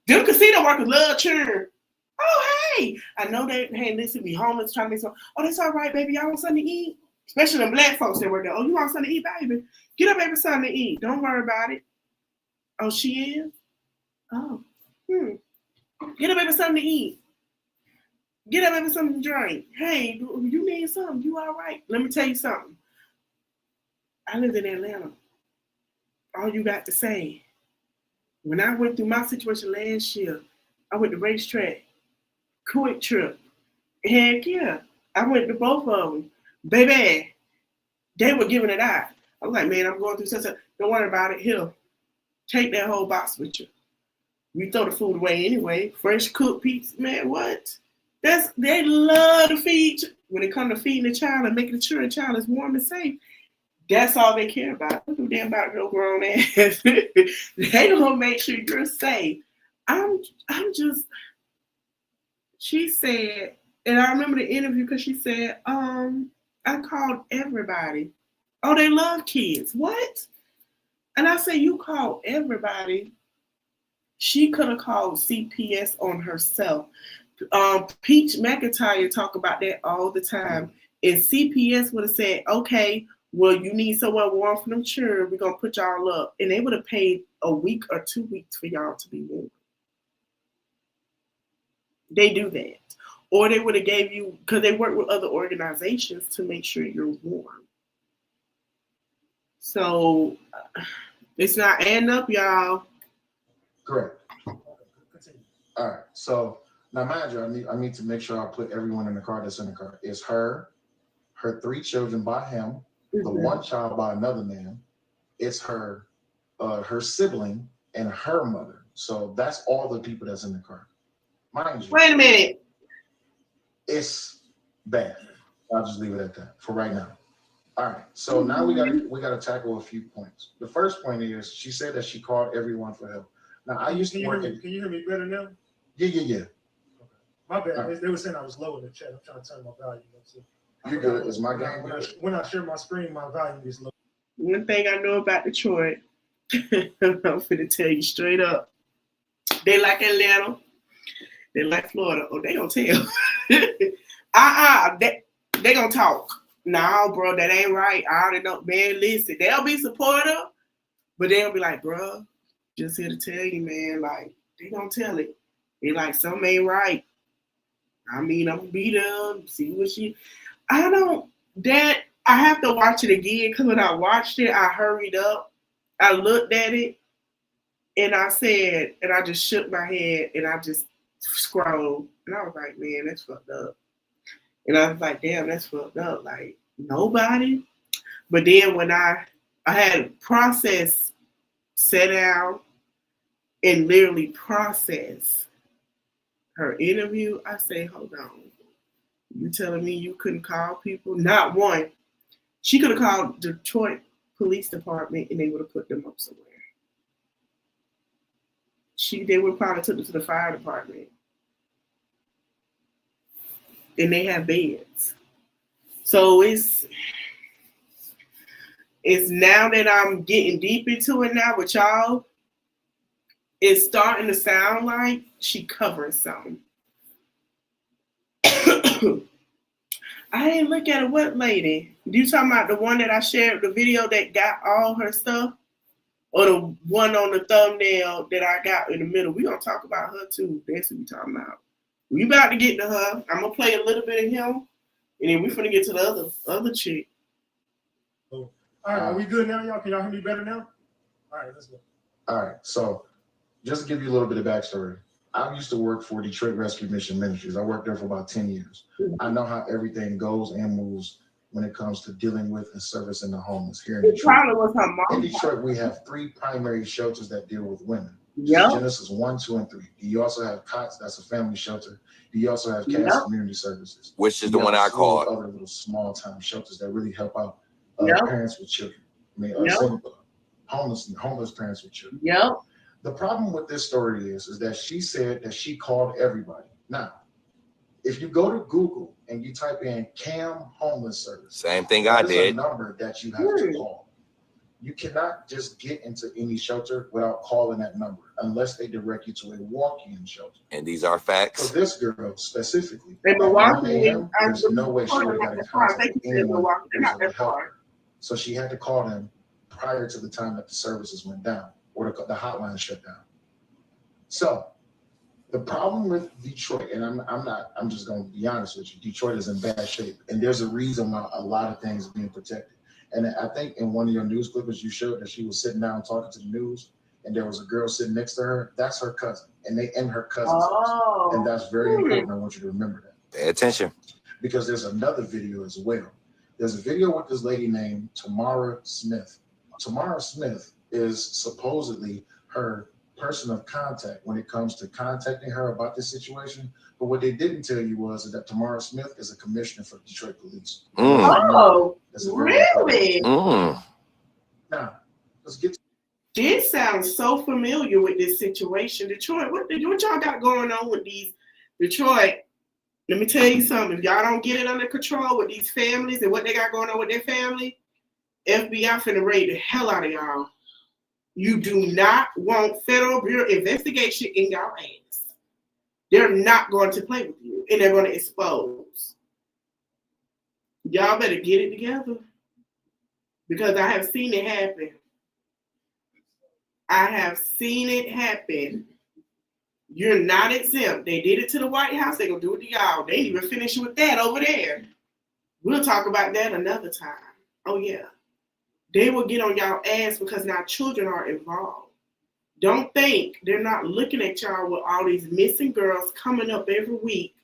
S2: them casino workers love children. Oh, hey, I know that, hey, listen, we homeless trying to make some, oh, that's all right, baby, y'all want something to eat? Especially the black folks that work there. Oh, you want something to eat, baby? Get up, baby, something to eat. Don't worry about it. Oh, she is? Oh, Get up, baby, something to eat. Get up, baby, something to drink. Hey, you need something? You all right? Let me tell you something. I lived in Atlanta. All you got to say, when I went through my situation last year, I went to racetrack, Quick Trip. Heck yeah, I went to both of them. Baby, they were giving it out. I was like, man, I'm going through such a, don't worry about it. Here, take that whole box with you. We throw the food away anyway. Fresh cooked pizza, man, what? They love to feed. When it comes to feeding the child and making sure the child is warm and safe, that's all they care about. They don't damn about no grown ass. They don't make sure you're safe. I'm just. She said, and I remember the interview because she said, I called everybody. Oh, they love kids. What? And I said, you called everybody. She could have called CPS on herself. Peach McIntyre talk about that all the time. And CPS would have said, okay, well, you need someone warm for them children. We're going to put y'all up. And they would have paid a week or 2 weeks for y'all to be warm. They do that. Or they would have gave you, because they work with other organizations to make sure you're warm. So it's not adding up, y'all.
S4: Correct. All right. So now, mind you, I need to make sure I put everyone in the car that's in the car. It's her 3 children by him, the 1 child by another man. It's her sibling and her mother. So that's all the people that's in the car. Mind you.
S2: Wait a minute.
S4: It's bad. I'll just leave it at that for right now. All right. So now we gotta tackle a few points. The first point is she said that she called everyone for help. Now I used to work. Can
S5: you hear me better now?
S4: Yeah. Okay.
S5: My bad. Right. They were saying I was low in the chat. I'm trying to turn my volume up. So
S4: you're good. Is my game
S5: good? When I share my screen, my volume is low.
S2: One thing I know about Detroit, I'm finna tell you straight up. They like Atlanta. They like Florida. Oh, they gonna tell. They gonna talk. No, bro, that ain't right. I already know. Man, listen, they'll be supportive, but they'll be like, bro, just here to tell you, man, like, they gonna tell it. They like, something ain't right. I mean, I'm gonna be there, see what I have to watch it again, because when I watched it, I hurried up. I looked at it, and I said, and I just shook my head, and I just scrolled, and I was like, man, that's fucked up. And I was like, damn, that's fucked up. Like, nobody. But then when I had process, sit down and literally process her interview, I say, hold on. You telling me you couldn't call people? Not one. She could have called Detroit Police Department and they would have put them up somewhere. They would probably took them to the fire department. And they have beds. So it's now that I'm getting deep into it now with y'all, it's starting to sound like she covering something. I didn't look at it. What lady? You talking about the one that I shared the video that got all her stuff? Or the one on the thumbnail that I got in the middle? We're going to talk about her too. That's what we're talking about. We about to get to her. I'm going to play a little bit of him. And then we're going to get to the other chick.
S5: All right. Are we good now, y'all? Can y'all hear me better now? All right. Let's go.
S4: All right. So just to give you a little bit of backstory, I used to work for Detroit Rescue Mission Ministries. I worked there for about 10 years. Mm-hmm. I know how everything goes and moves when it comes to dealing with and servicing the homeless here in Detroit. In Detroit, we have 3 primary shelters that deal with women. Yep. Genesis 1, 2, and 3. Do you also have COTS? That's a family shelter. Do you also have CAS Community Services?
S3: Which is the one I called.
S4: Other little small time shelters that really help out parents with children. I mean, homeless parents with children.
S2: Yep.
S4: The problem with this story is that she said that she called everybody. Now, if you go to Google and you type in CAM Homeless Service,
S3: same thing I did.
S4: A number that you have to call. You cannot just get into any shelter without calling that number unless they direct you to a walk-in shelter.
S3: And these are facts.
S4: So this girl specifically,
S2: there's no
S4: way she would have got in contact with anyone to help her. So she had to call them prior to the time that the services went down or the hotline shut down. So the problem with Detroit, and I'm just going to be honest with you, Detroit is in bad shape, and there's a reason why a lot of things are being protected. And I think in one of your news clippers, you showed that she was sitting down talking to the news, and there was a girl sitting next to her. That's her cousin, and they in her cousin's house, and that's very important. I want you to remember that.
S3: Pay attention,
S4: because there's another video as well. There's a video with this lady named Tamara Smith. Tamara Smith is supposedly her person of contact when it comes to contacting her about this situation. But what they didn't tell you was that Tamara Smith is a commissioner for the Detroit Police.
S2: Oh,
S3: really?
S4: Now, let's get to
S2: this sounds so familiar with this situation. Detroit, what y'all got going on with these Detroit? Let me tell you something. If y'all don't get it under control with these families and what they got going on with their family, FBI finna raid the hell out of y'all. You do not want Federal Bureau Investigation in y'all ass. They're not going to play with you, and they're going to expose. Y'all better get it together, because I have seen it happen. I have seen it happen. You're not exempt. They did it to the White House. They're going to do it to y'all. They didn't even finish with that over there. We'll talk about that another time. Oh, yeah. They will get on y'all ass because now children are involved. Don't think they're not looking at y'all with all these missing girls coming up every week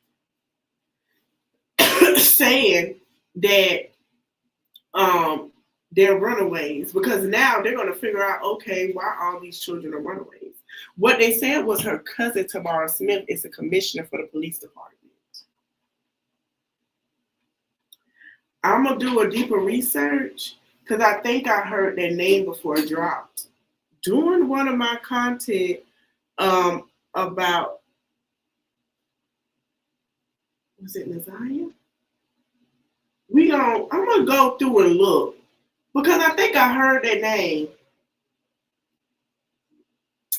S2: saying that they're runaways, because now they're going to figure out, okay, why all these children are runaways. What they said was her cousin, Tamara Smith, is a commissioner for the police department. I'm going to do a deeper research because I think I heard that name before it dropped. Doing one of my content about, was it Naziah? I'm going to go through and look, because I think I heard that name.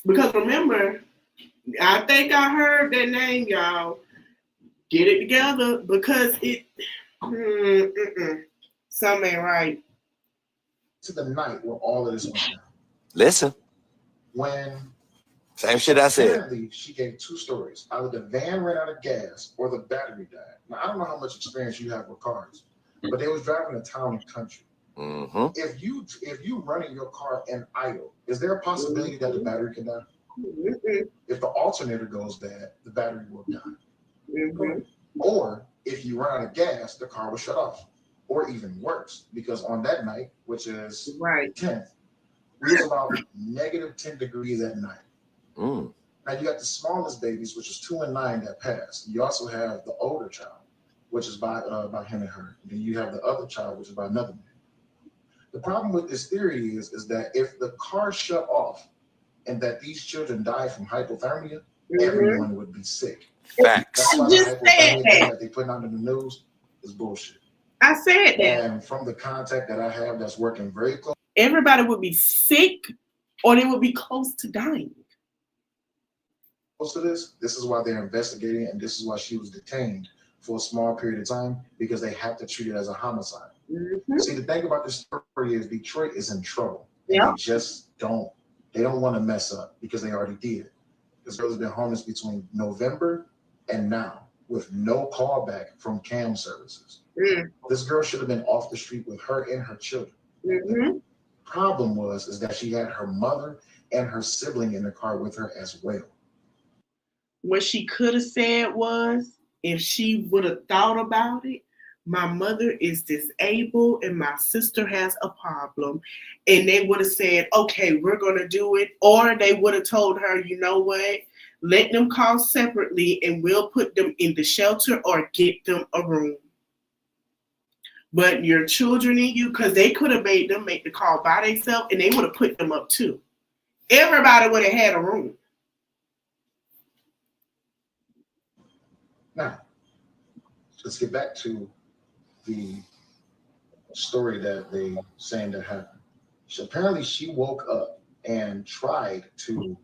S2: Because remember, I think I heard that name, y'all. Get it together, because something ain't right.
S4: To the night where all of this went down.
S3: Listen.
S4: When
S3: same shit I said.
S4: Apparently, she gave two stories. Either the van ran out of gas or the battery died. Now, I don't know how much experience you have with cars, but they was driving a town and country.
S3: Mm-hmm.
S4: If you running your car in idle, is there a possibility that the battery can die?
S2: Mm-hmm.
S4: If the alternator goes bad, the battery will die.
S2: Mm-hmm.
S4: Or if you run out of gas, the car will shut off. Or even worse, because on that night, which is
S2: right
S4: 10th, it was about negative 10 degrees at night.
S3: Mm.
S4: Now you got the smallest babies, which is 2 and 9, that passed. You also have the older child, which is by him and her. And then you have the other child, which is by another man. The problem with this theory is that if the car shut off and that these children die from hypothermia, everyone would be sick.
S3: Facts.
S4: That's why the hypothermia thing that they put out in the news is bullshit.
S2: I said that.
S4: And from the contact that I have that's working very close,
S2: everybody would be sick or they would be close to dying.
S4: Close to this is why they're investigating, and this is why she was detained for a small period of time, because they have to treat it as a homicide. Mm-hmm. See, the thing about this story is Detroit is in trouble. And they just don't want to mess up, because they already did. This girl has been homeless between November and now with no callback from CAM services. Mm. This girl should have been off the street with her and her children. Mm-hmm. The problem is that she had her mother and her sibling in the car with her as well.
S2: What she could have said was, if she would have thought about it, my mother is disabled and my sister has a problem, and they would have said, okay, we're going to do it. Or they would have told her, you know what, let them call separately and we'll put them in the shelter or get them a room. But your children and you, because they could have made them make the call by themselves, and they would have put them up too. Everybody would have had a room.
S4: Now, let's get back to the story that they saying that happened. So apparently she woke up and tried to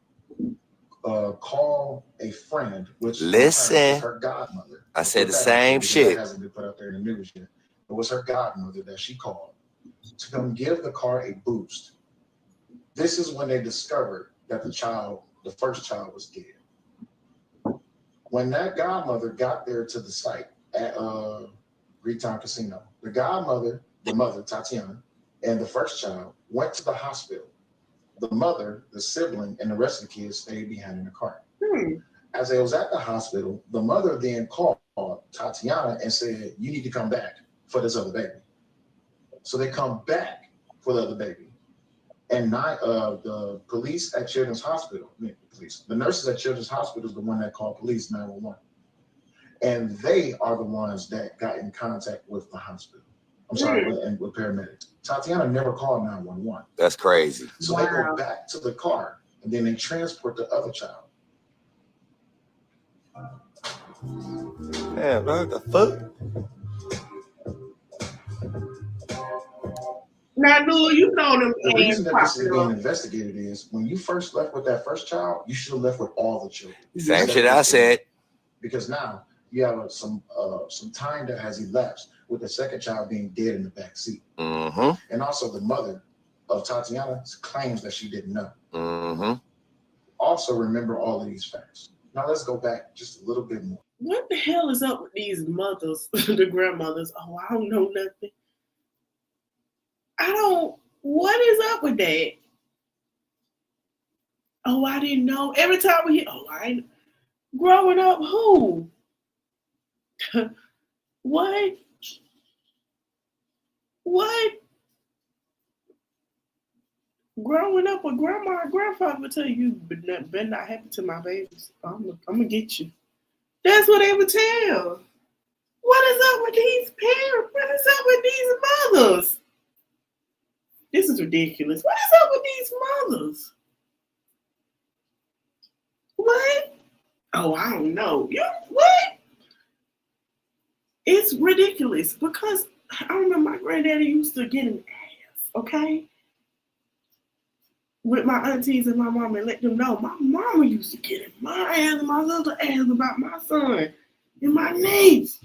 S4: call a friend, which was her godmother.
S3: I said the same shit.
S4: That hasn't been put out there in the news yet. It was her godmother that she called to come give the car a boost. This is when they discovered that the first child was dead. When that godmother got there to the site at Greektown Casino, the mother, Tatiana, and the first child went to the hospital. The mother, the sibling, and the rest of the kids stayed behind in the car. As they was at the hospital, the mother then called Tatiana and said, you need to come back for this other baby. So they come back for the other baby. And the police at Children's Hospital, the nurses at Children's Hospital is the one that called police 911. And they are the ones that got in contact with the hospital. I'm sorry, with paramedics. Tatiana never called 911.
S3: That's crazy.
S4: So they go back to the car and then they transport the other child.
S3: Man, what the fuck?
S2: Now, Lou, you know them.
S4: The reason that this is being investigated is when you first left with that first child, you should have left with all the children.
S3: Same shit I said.
S4: Because now you have some time that has elapsed with the second child being dead in the back seat.
S3: Mm-hmm.
S4: And also the mother of Tatiana claims that she didn't know.
S3: Mm-hmm.
S4: Also remember all of these facts. Now let's go back just a little bit more.
S2: What the hell is up with these mothers, the grandmothers? Oh, I don't know nothing. What is up with that? Oh, I didn't know. Every time we hear, growing up, who? What? Growing up, a grandma and grandfather would tell you, better not happen to my babies. I'm gonna get you. That's what they would tell. What is up with these parents? What is up with these mothers? This is ridiculous. What is up with these mothers? What? Oh, I don't know. What? It's ridiculous because I remember my granddaddy used to get an ass, okay? With my aunties and my mom and let them know. My mama used to get in my ass and my little ass about my son and my niece.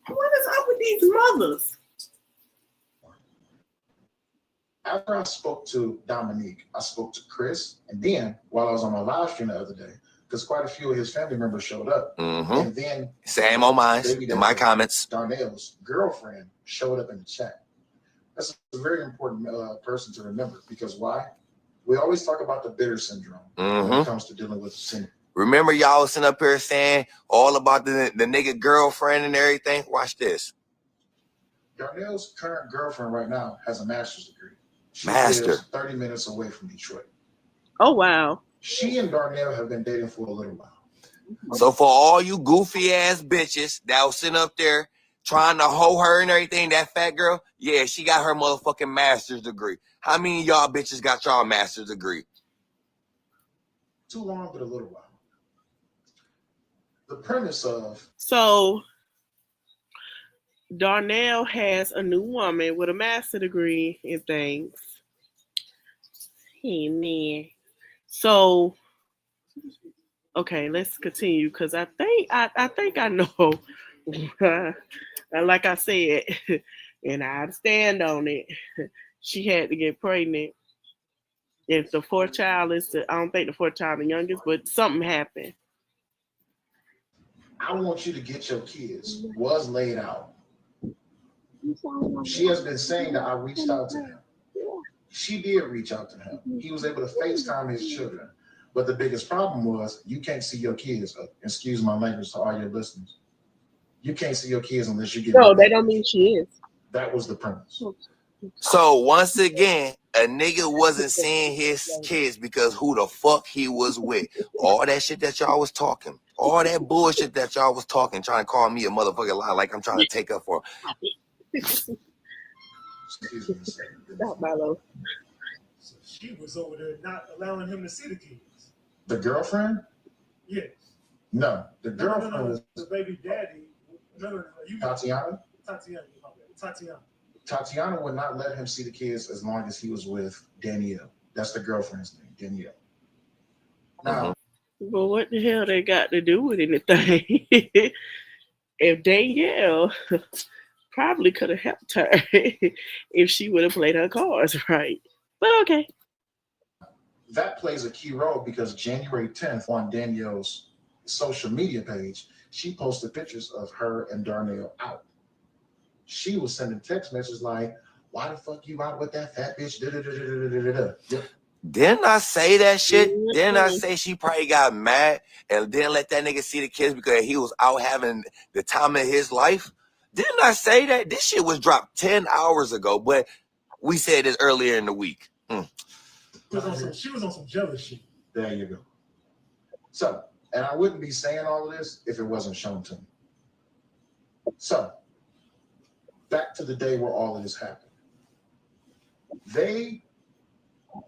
S2: What is up with these mothers?
S4: After I spoke to Dominique, I spoke to Chris, and then while I was on my live stream the other day, because quite a few of his family members showed up, and then
S3: same on mine in my comments.
S4: Darnell's girlfriend showed up in the chat. That's a very important person to remember because why? We always talk about the bitter syndrome when it comes to dealing with sin.
S3: Remember y'all sitting up here saying all about the nigga girlfriend and everything? Watch this.
S4: Darnell's current girlfriend right now has a master's degree. She
S3: Master.
S4: lives 30 minutes away from Detroit.
S2: Oh, wow.
S4: She and Darnell have been dating for a little while.
S3: So for all you goofy ass bitches that was sitting up there trying to hoe her and everything, that fat girl, yeah, she got her motherfucking master's degree. How many of y'all bitches got y'all master's degree?
S4: Too long, but a little while. The premise of...
S2: So, Darnell has a new woman with a master's degree and things. Hey, man. So, okay, let's continue because I think I know. Like I said, and I stand on it. She had to get pregnant. If the fourth child is I don't think the fourth child is the youngest, but something happened.
S4: I want you to get your kids was laid out. She has been saying that I reached out to him. She did reach out to him. He was able to FaceTime his children. But the biggest problem was you can't see your kids. Excuse my language to all your listeners. You can't see your kids unless you get.
S2: No, that don't mean she is.
S4: That was the premise.
S3: So once again, a nigga wasn't seeing his kids because who the fuck he was with. All that shit that y'all was talking. All that bullshit that y'all was talking, trying to call me a motherfucking lie like I'm trying to take up for him.
S4: Excuse me a second.
S2: Stop, Milo.
S5: So she was over there not allowing him to see the kids.
S4: The girlfriend?
S5: Yes.
S4: No, the girlfriend
S5: was the baby daddy. No.
S4: Tatiana?
S5: Tatiana.
S4: Tatiana would not let him see the kids as long as he was with Danielle. That's the girlfriend's name, Danielle. Now,
S2: well, what the hell they got to do with anything? If Danielle probably could have helped her if she would have played her cards right. But okay.
S4: That plays a key role because January 10th on Danielle's social media page, she posted pictures of her and Darnell out. She was sending text messages like, why the fuck you out with that fat bitch? Yep.
S3: Didn't I say that shit? Didn't I say she probably got mad and didn't let that nigga see the kids because he was out having the time of his life? Didn't I say that? This shit was dropped 10 hours ago, but we said this earlier in the week.
S5: She was on some jealous shit.
S4: There you go. So, and I wouldn't be saying all of this if it wasn't shown to me. So, back to the day where all of this happened. They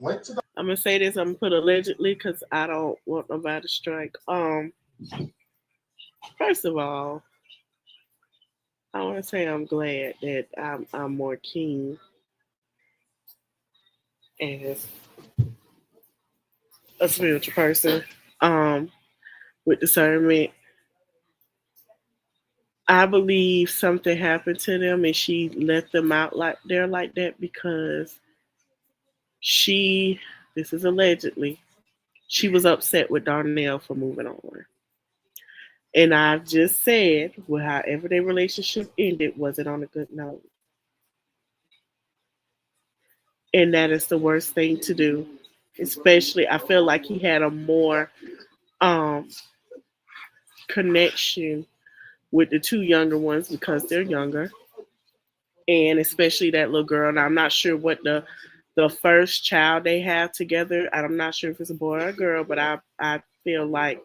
S4: went to the...
S2: I'm gonna say this. I'm gonna put allegedly because I don't want nobody to strike. First of all, I want to say I'm glad that I'm more keen as a spiritual person, with discernment. I believe something happened to them and she let them out like that because this is allegedly, she was upset with Darnell for moving on. And I've just said, well, however their relationship ended, wasn't on a good note. And that is the worst thing to do. Especially, I feel like he had a more connection with the two younger ones because they're younger. And especially that little girl. Now, I'm not sure what the first child they have together, I'm not sure if it's a boy or a girl, but I feel like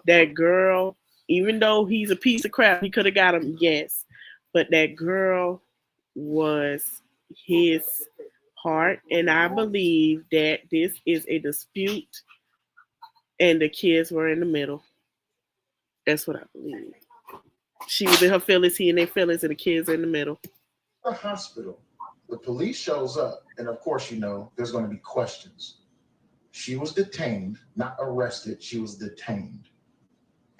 S2: that girl, even though he's a piece of crap, he could have got him, yes. But that girl was his heart. And I believe that this is a dispute and the kids were in the middle. That's what I believe. She was in her feelings, he in their feelings, and the kids are in the middle.
S4: The hospital. The police shows up, and of course, you know, there's going to be questions. She was detained, not arrested. She was detained.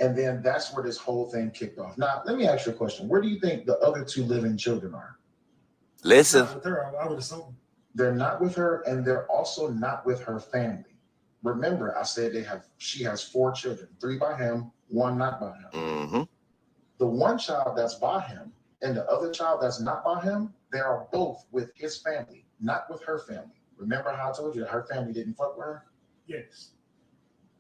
S4: And then that's where this whole thing kicked off. Now, let me ask you a question. Where do you think the other two living children are?
S3: Listen.
S5: Not with her, I would assume.
S4: They're not with her, and they're also not with her family. Remember, I said she has 4 children, 3 by him, 1 not by him.
S3: Mm-hmm.
S4: The one child that's by him and the other child that's not by him, they are both with his family, not with her family. Remember how I told you that her family didn't fuck with her?
S5: Yes.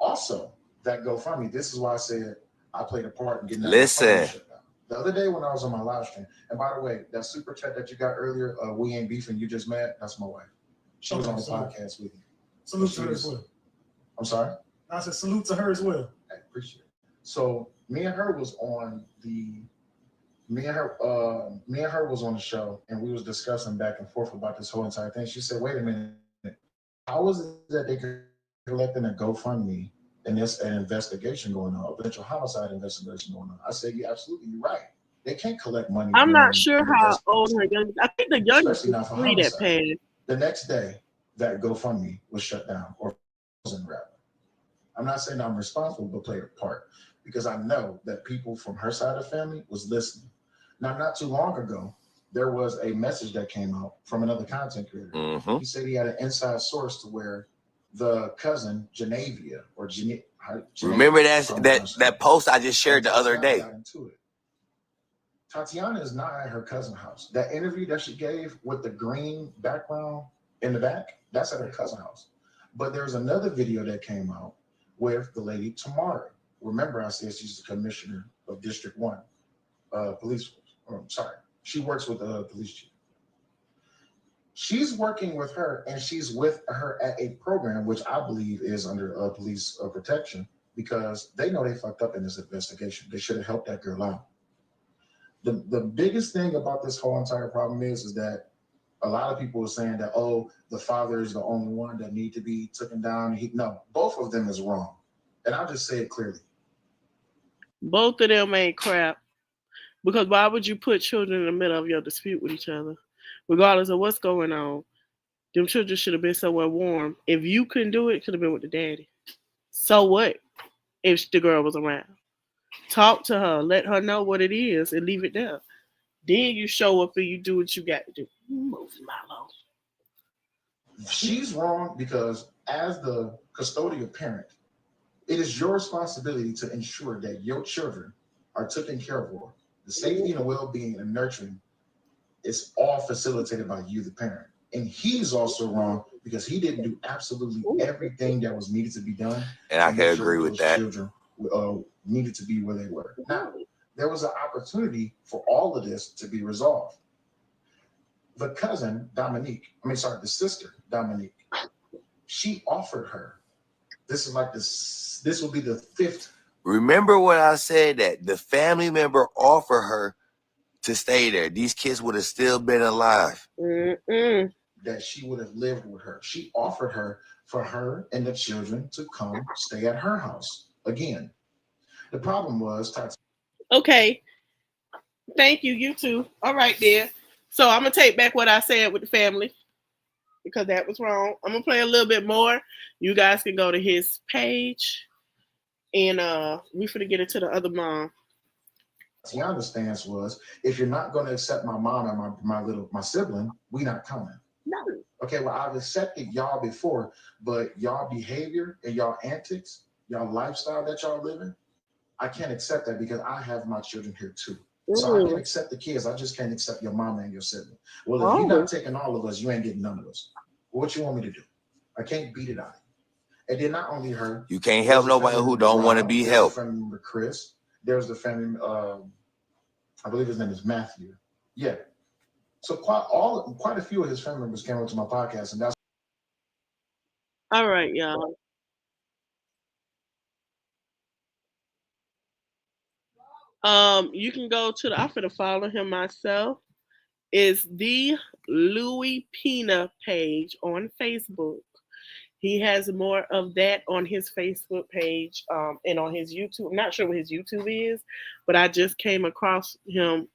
S4: Also, that GoFundMe, this is why I said I played a part in getting that
S3: Listen.
S4: GoFundMe shut down. The other day when I was on my live stream, and by the way, that super chat that you got earlier, we ain't beefing, you just mad, that's my wife. She was on the podcast with you.
S5: Salute to her as well.
S4: I'm sorry?
S5: I said salute to her as well.
S4: I appreciate it. So me and her was on the show, and we was discussing back and forth about this whole entire thing. She said, wait a minute, how is it that they collecting a GoFundMe and there's an investigation going on, a potential homicide investigation going on? I said, yeah, absolutely, you're right. They can't collect money.
S2: I'm not sure how old her youngest, I think the youngest is 3 that passed.
S4: The next day, that GoFundMe was shut down or wasn't wrapped. I'm not saying I'm responsible, but played a part because I know that people from her side of the family was listening. Now, not too long ago, there was a message that came out from another content creator.
S3: Mm-hmm.
S4: He said he had an inside source to where the cousin, Genevia, or
S3: remember that post I just shared the other day?
S4: Tatiana is not at her cousin's house. That interview that she gave with the green background in the back, that's at her cousin's house. But there's another video that came out with the lady Tamara. Remember, I said she's the commissioner of District 1 police force. She works with the police chief. She's working with her, and she's with her at a program which I believe is under police protection because they know they fucked up in this investigation. They should have helped that girl out. The biggest thing about this whole entire problem is that a lot of people are saying that, oh, the father is the only one that need to be taken down. No, both of them is wrong. And I'll just say it clearly.
S2: Both of them ain't crap. Because why would you put children in the middle of your dispute with each other? Regardless of what's going on, them children should have been somewhere warm. If you couldn't do it, it could have been with the daddy. So what if the girl was around? Talk to her, let her know what it is, and leave it there. Then you show up and you do what you got to do. Move Milo.
S4: She's wrong because as the custodial parent, it is your responsibility to ensure that your children are taken care of. The safety and the well-being and nurturing is all facilitated by you, the parent. And he's also wrong because he didn't do absolutely everything that was needed to be done.
S3: And I can agree with that.
S4: Children needed to be where they were. Now, there was an opportunity for all of this to be resolved. The cousin, the sister, Dominique, she offered her. This is like this will be the 5th.
S3: Remember what I said, that the family member offered her to stay there. These kids would have still been alive.
S4: That she would have lived with her. She offered her for her and the children to come stay at her house again. The problem was,
S2: okay. Thank you. You too. All right, dear. So I'm gonna take back what I said with the family because that was wrong. I'm gonna play a little bit more. You guys can go to his page, and we finna get into the other mom.
S4: Tiana's stance was, if you're not going to accept my mom and my sibling, we not coming.
S2: No.
S4: Okay, well, I've accepted y'all before, but y'all behavior and y'all antics, y'all lifestyle that y'all living, I can't accept that because I have my children here too. So I can accept the kids. I just can't accept your mama and your sibling. Well, if you're not taking all of us, you ain't getting none of us. What you want me to do? I can't beat it out. And then not only her.
S3: You can't help nobody who don't want to be helped.
S4: Family member Chris. There's the family, I believe his name is Matthew. Yeah. So quite a few of his family members came onto my podcast, and that's
S2: all right, y'all. You can go to I'm gonna follow him myself. Is the Louis Pina page on Facebook. He has more of that on his Facebook page and on his YouTube. I'm not sure what his YouTube is, but I just came across him,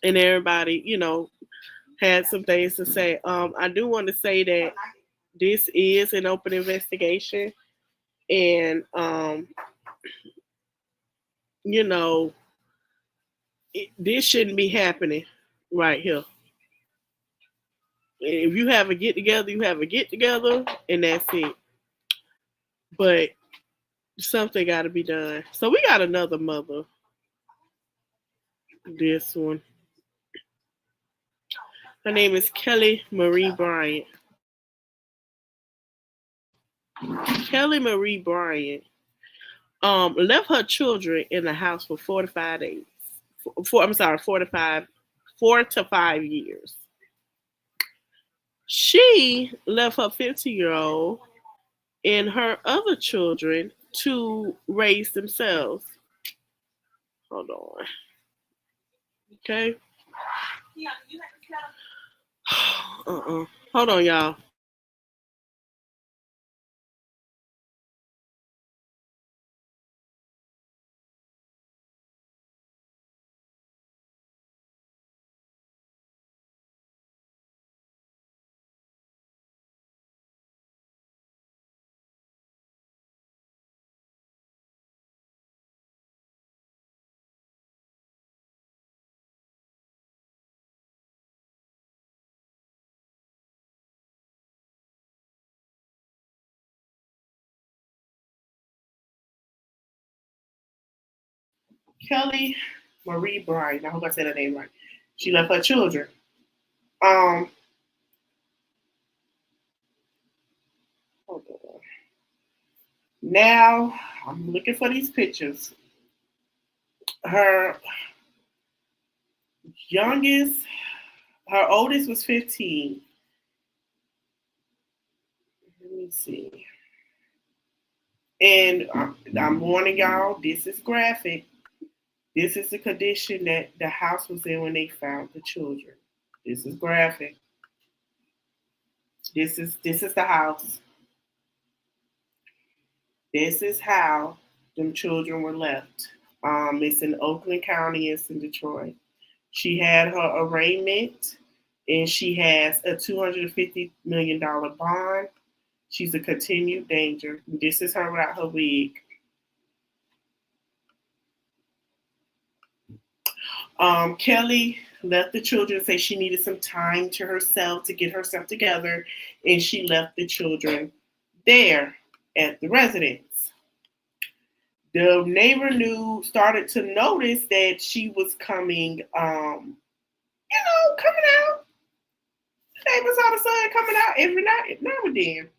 S2: and everybody, had some things to say. I do want to say that this is an open investigation, and this shouldn't be happening right here. If you have a get together, you have a get together, and that's it. But something got to be done. So we got another mother. This one. Her name is Kelly Marie Bryant. Kelly Marie Bryant left her children in the house for 4 to 5 days. 4 to 5 years. She left her 15-year-old and her other children to raise themselves. Hold on. Okay. Hold on, y'all. Kelly Marie Bryant. I hope I said her name right. She left her children. Hold on. Now I'm looking for these pictures. Her oldest was 15. Let me see. And I'm warning y'all, this is graphic. This is the condition that the house was in when they found the children. This is graphic. This is the house. This is how them children were left. It's in Oakland County. It's in Detroit. She had her arraignment, and she has a $250 million bond. She's a continued danger. This is her without her wig. Kelly left the children, say she needed some time to herself to get herself together, and she left the children there at the residence. The neighbor started to notice that she was coming, coming out. The neighbor saw the son coming out every night, now and then.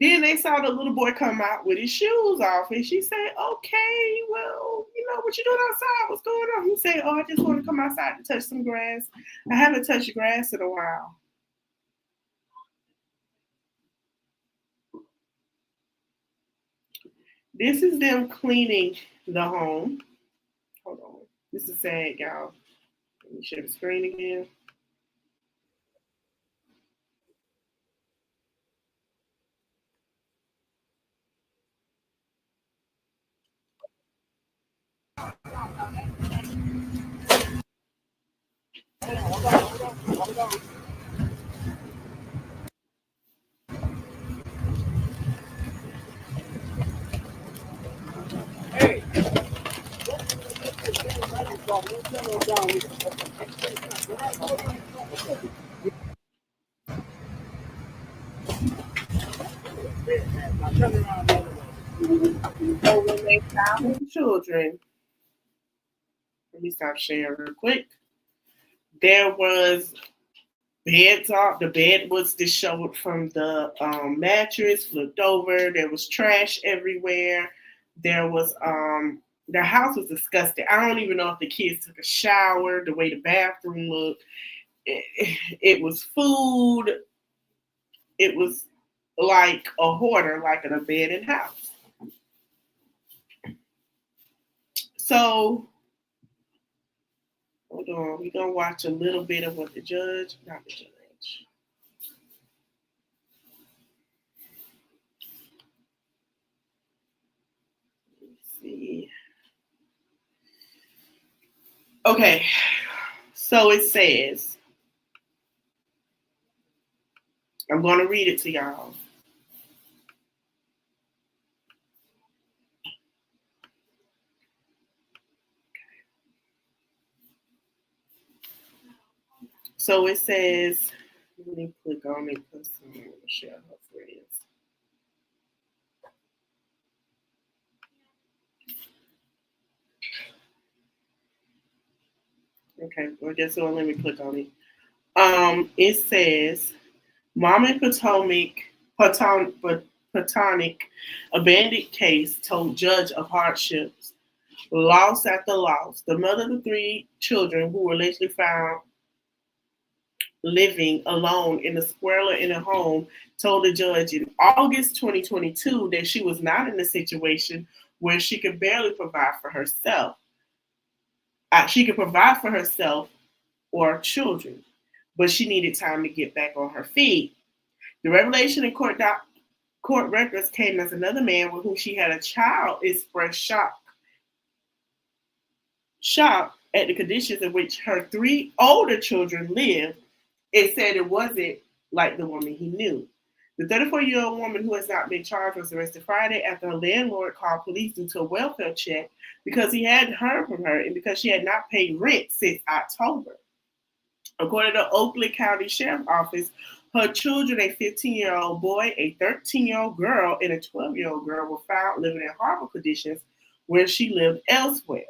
S2: Then they saw the little boy come out with his shoes off, and she said, "Okay, well, you know what you doing outside? What's going on?" He said, "Oh, I just want to come outside to touch some grass. I haven't touched grass in a while." This is them cleaning the home. Hold on. This is sad, y'all. Let me share the screen again. So when they found the children, let me stop sharing real quick. There was beds off. The bed was disheveled from the mattress, flipped over. There was trash everywhere. There was the house was disgusting. I don't even know if the kids took a shower. The way the bathroom looked, it was food. It was like a hoarder, like an abandoned house. So hold on, we're gonna watch a little bit of what the judge, not the judge. Let's see. Okay, so it says, I'm gonna read it to y'all. So it says, let me click on it because I'm going to share her friends. Okay, well, guess what? Let me click on it. It says, Mom and Platonic abandoned case told judge of hardships, loss after loss. The mother of the three children who were allegedly found living alone in a squalor in a home told the judge in August 2022 that she was not in a situation where she could barely provide for herself. She could provide for herself or children, but she needed time to get back on her feet. The revelation in court records came as another man with whom she had a child expressed shock at the conditions in which her three older children lived. It said it wasn't like the woman he knew. The 34-year-old woman who has not been charged was arrested Friday after her landlord called police due to a welfare check because he hadn't heard from her and because she had not paid rent since October. According to Oakland County Sheriff's Office, her children, a 15-year-old boy, a 13-year-old girl, and a 12-year-old girl, were found living in horrible conditions where she lived elsewhere.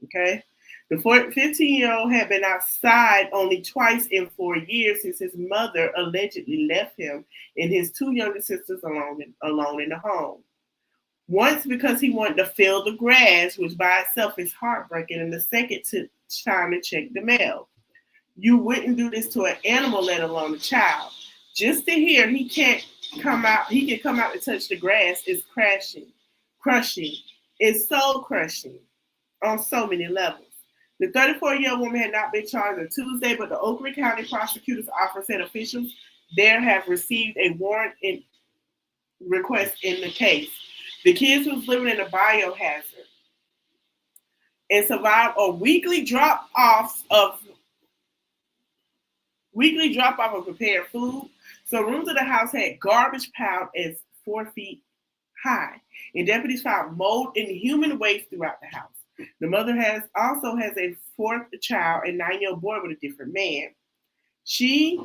S2: Okay? The 15-year-old had been outside only twice in 4 years since his mother allegedly left him and his two younger sisters alone in the home. Once because he wanted to fill the grass, which by itself is heartbreaking, and the second time to check the mail. You wouldn't do this to an animal, let alone a child. Just to hear he can come out and touch the grass is crushing. It's soul crushing on so many levels. The 34-year-old woman had not been charged on Tuesday, but the Oakland County Prosecutor's Office said officials there have received a warrant request in the case. The kids was living in a biohazard and survived a weekly drop-off of prepared food. So rooms of the house had garbage piled as 4 feet high, and deputies found mold and human waste throughout the house. The mother also has a fourth child, a 9-year-old boy with a different man. She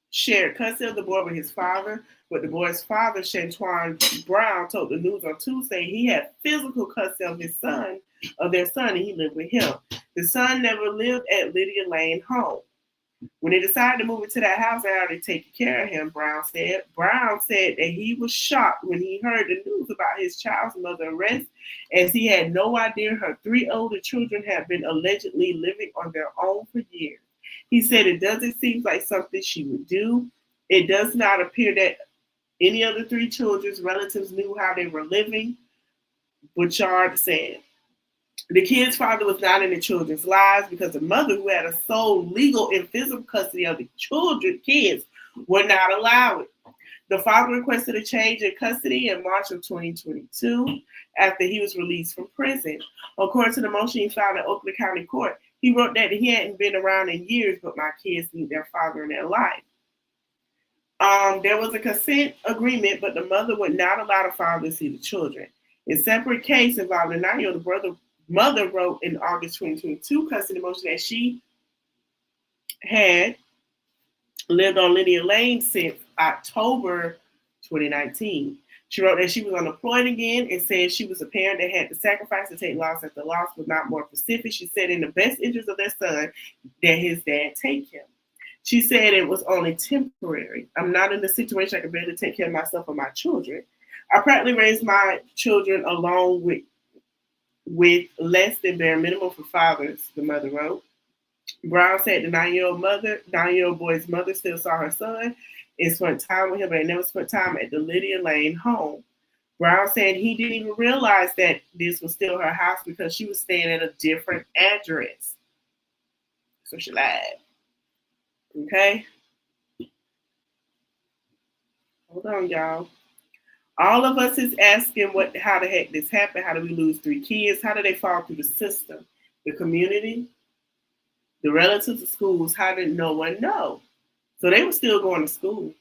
S2: shared custody of the boy with his father, but the boy's father, Shantuan Brown, told the news on Tuesday he had physical custody of their son, and he lived with him. The son never lived at Lydia Lane home. When they decided to move into that house, they already taken care of him, Brown said. Brown said that he was shocked when he heard the news about his child's mother arrest, as he had no idea her 3 older children had been allegedly living on their own for years. He said it doesn't seem like something she would do. It does not appear that any of the 3 children's relatives knew how they were living, Bouchard said. The kid's father was not in the children's lives because the mother, who had a sole legal and physical custody of the kids, would not allow it. The father requested a change in custody in March of 2022 after he was released from prison. According to the motion he filed in Oakland County Court, he wrote that he hadn't been around in years, but my kids need their father in their life. There was a consent agreement, but the mother would not allow the father to see the children. In a separate case involving 9-year-old, mother wrote in August 2022 custody motion that she had lived on Lydia Lane since October 2019. She wrote that she was unemployed again and said she was a parent that had to sacrifice to take loss after loss, was not more specific. She said in the best interest of their son that his dad take him. She said it was only temporary. I'm not in the situation I can barely take care of myself or my children. I practically raised my children along with less than bare minimum for fathers, the mother wrote. Brown said the 9-year-old boy's mother still saw her son and spent time with him, but they never spent time at the Lydia Lane home. Brown said he didn't even realize that this was still her house because she was staying at a different address. So she lied. Okay? Hold on, y'all. All of us is asking how the heck this happened. How did we lose 3 kids? How did they fall through the system? The community, the relatives, the schools, how did no one know? So they were still going to school.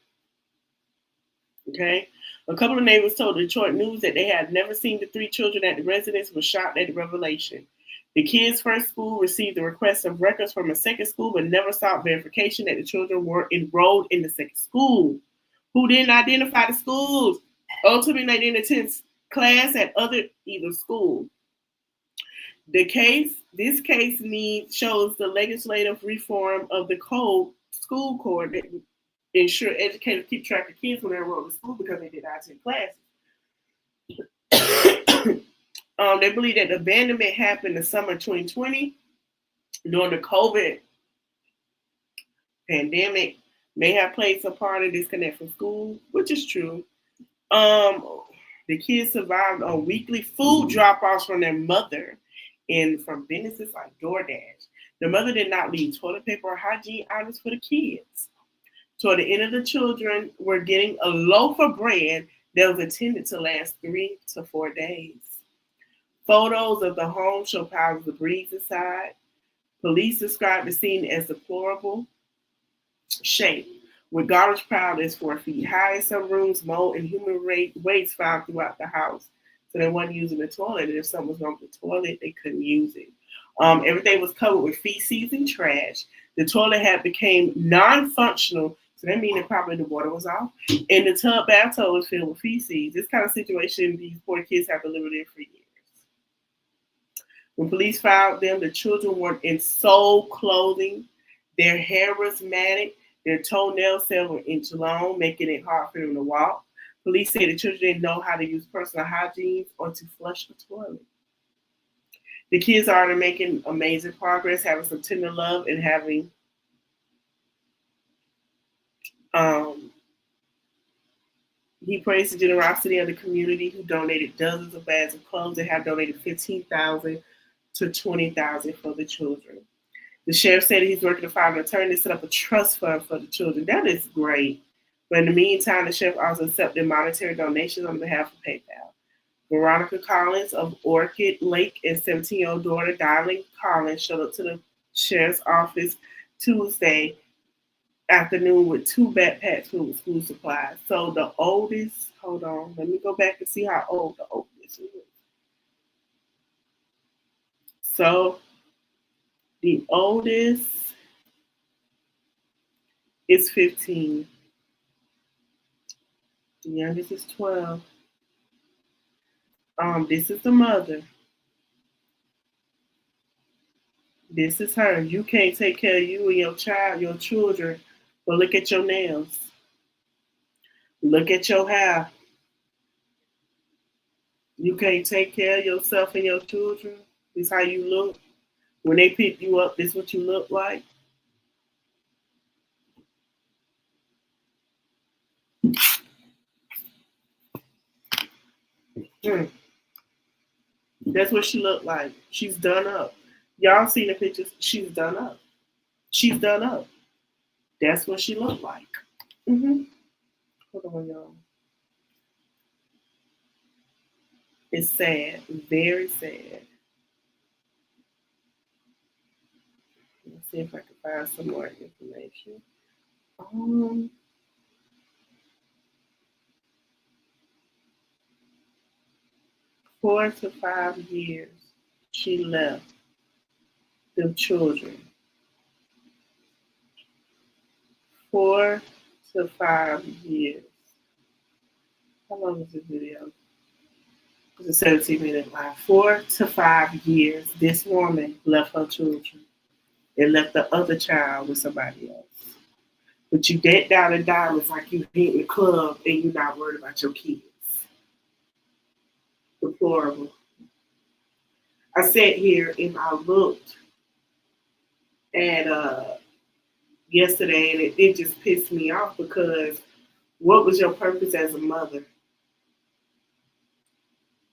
S2: Okay? A couple of neighbors told Detroit News that they had never seen the 3 children at the residence, were shocked at the revelation. The kids' first school received a request of records from a second school, but never sought verification that the children were enrolled in the second school. Who didn't identify the schools? Ultimately, they didn't attend class at either school. This case shows the legislative reform of the school code that ensure educators keep track of kids when they're enrolled in school because they did not attend classes. They believe that the abandonment happened in summer 2020 during the COVID pandemic, may have played some part in disconnect from school, which is true. The kids survived on weekly food drop-offs from their mother and from businesses like DoorDash. The mother did not leave toilet paper or hygiene items for the kids. Toward the end of the children were getting a loaf of bread that was intended to last 3 to 4 days. Photos of the home show piles of debris inside. Police described the scene as deplorable shape, with garbage piled as 4 feet high in some rooms, mold and human waste found throughout the house. So they weren't using the toilet, and if something was wrong with the toilet, they couldn't use it. Everything was covered with feces and trash. The toilet had become non-functional, so that means that probably the water was off, and the bathtub was filled with feces. This kind of situation, these poor kids have to live in for years. When police found them, the children were in sole clothing. Their hair was matted. Their toenails were an inch long, making it hard for them to walk. Police say the children didn't know how to use personal hygiene or to flush the toilet. The kids are making amazing progress, having some tender love, and having he praised the generosity of the community who donated dozens of bags of clothes and have donated $15,000 to $20,000 for the children. The sheriff said he's working to find an attorney to set up a trust fund for the children. That is great. But in the meantime, the sheriff also accepted monetary donations on behalf of PayPal. Veronica Collins of Orchid Lake and 17-year-old daughter, Darlene Collins, showed up to the sheriff's office Tuesday afternoon with 2 backpacks filled with school supplies. So the oldest, hold on, let me go back and see how old the oldest is. So the oldest is 15. The youngest is 12. This is the mother. This is her. You can't take care of you and your child, your children, but look at your nails. Look at your hair. You can't take care of yourself and your children. This how you look. When they pick you up, this what you look like. Mm. That's what she looked like. She's done up. Y'all seen the pictures? She's done up. She's done up. That's what she looked like. Mm-hmm. Hold on, y'all. It's sad. Very sad. Let's see if I can find some more information. 4 to 5 years she left them children. 4 to 5 years. How long is this video? It's a 17-minute live. 4 to 5 years this woman left her children and left the other child with somebody else. But you dead down and dollars like you hit the club and you're not worried about your kids. Deplorable. I sat here and I looked at yesterday and it just pissed me off because what was your purpose as a mother?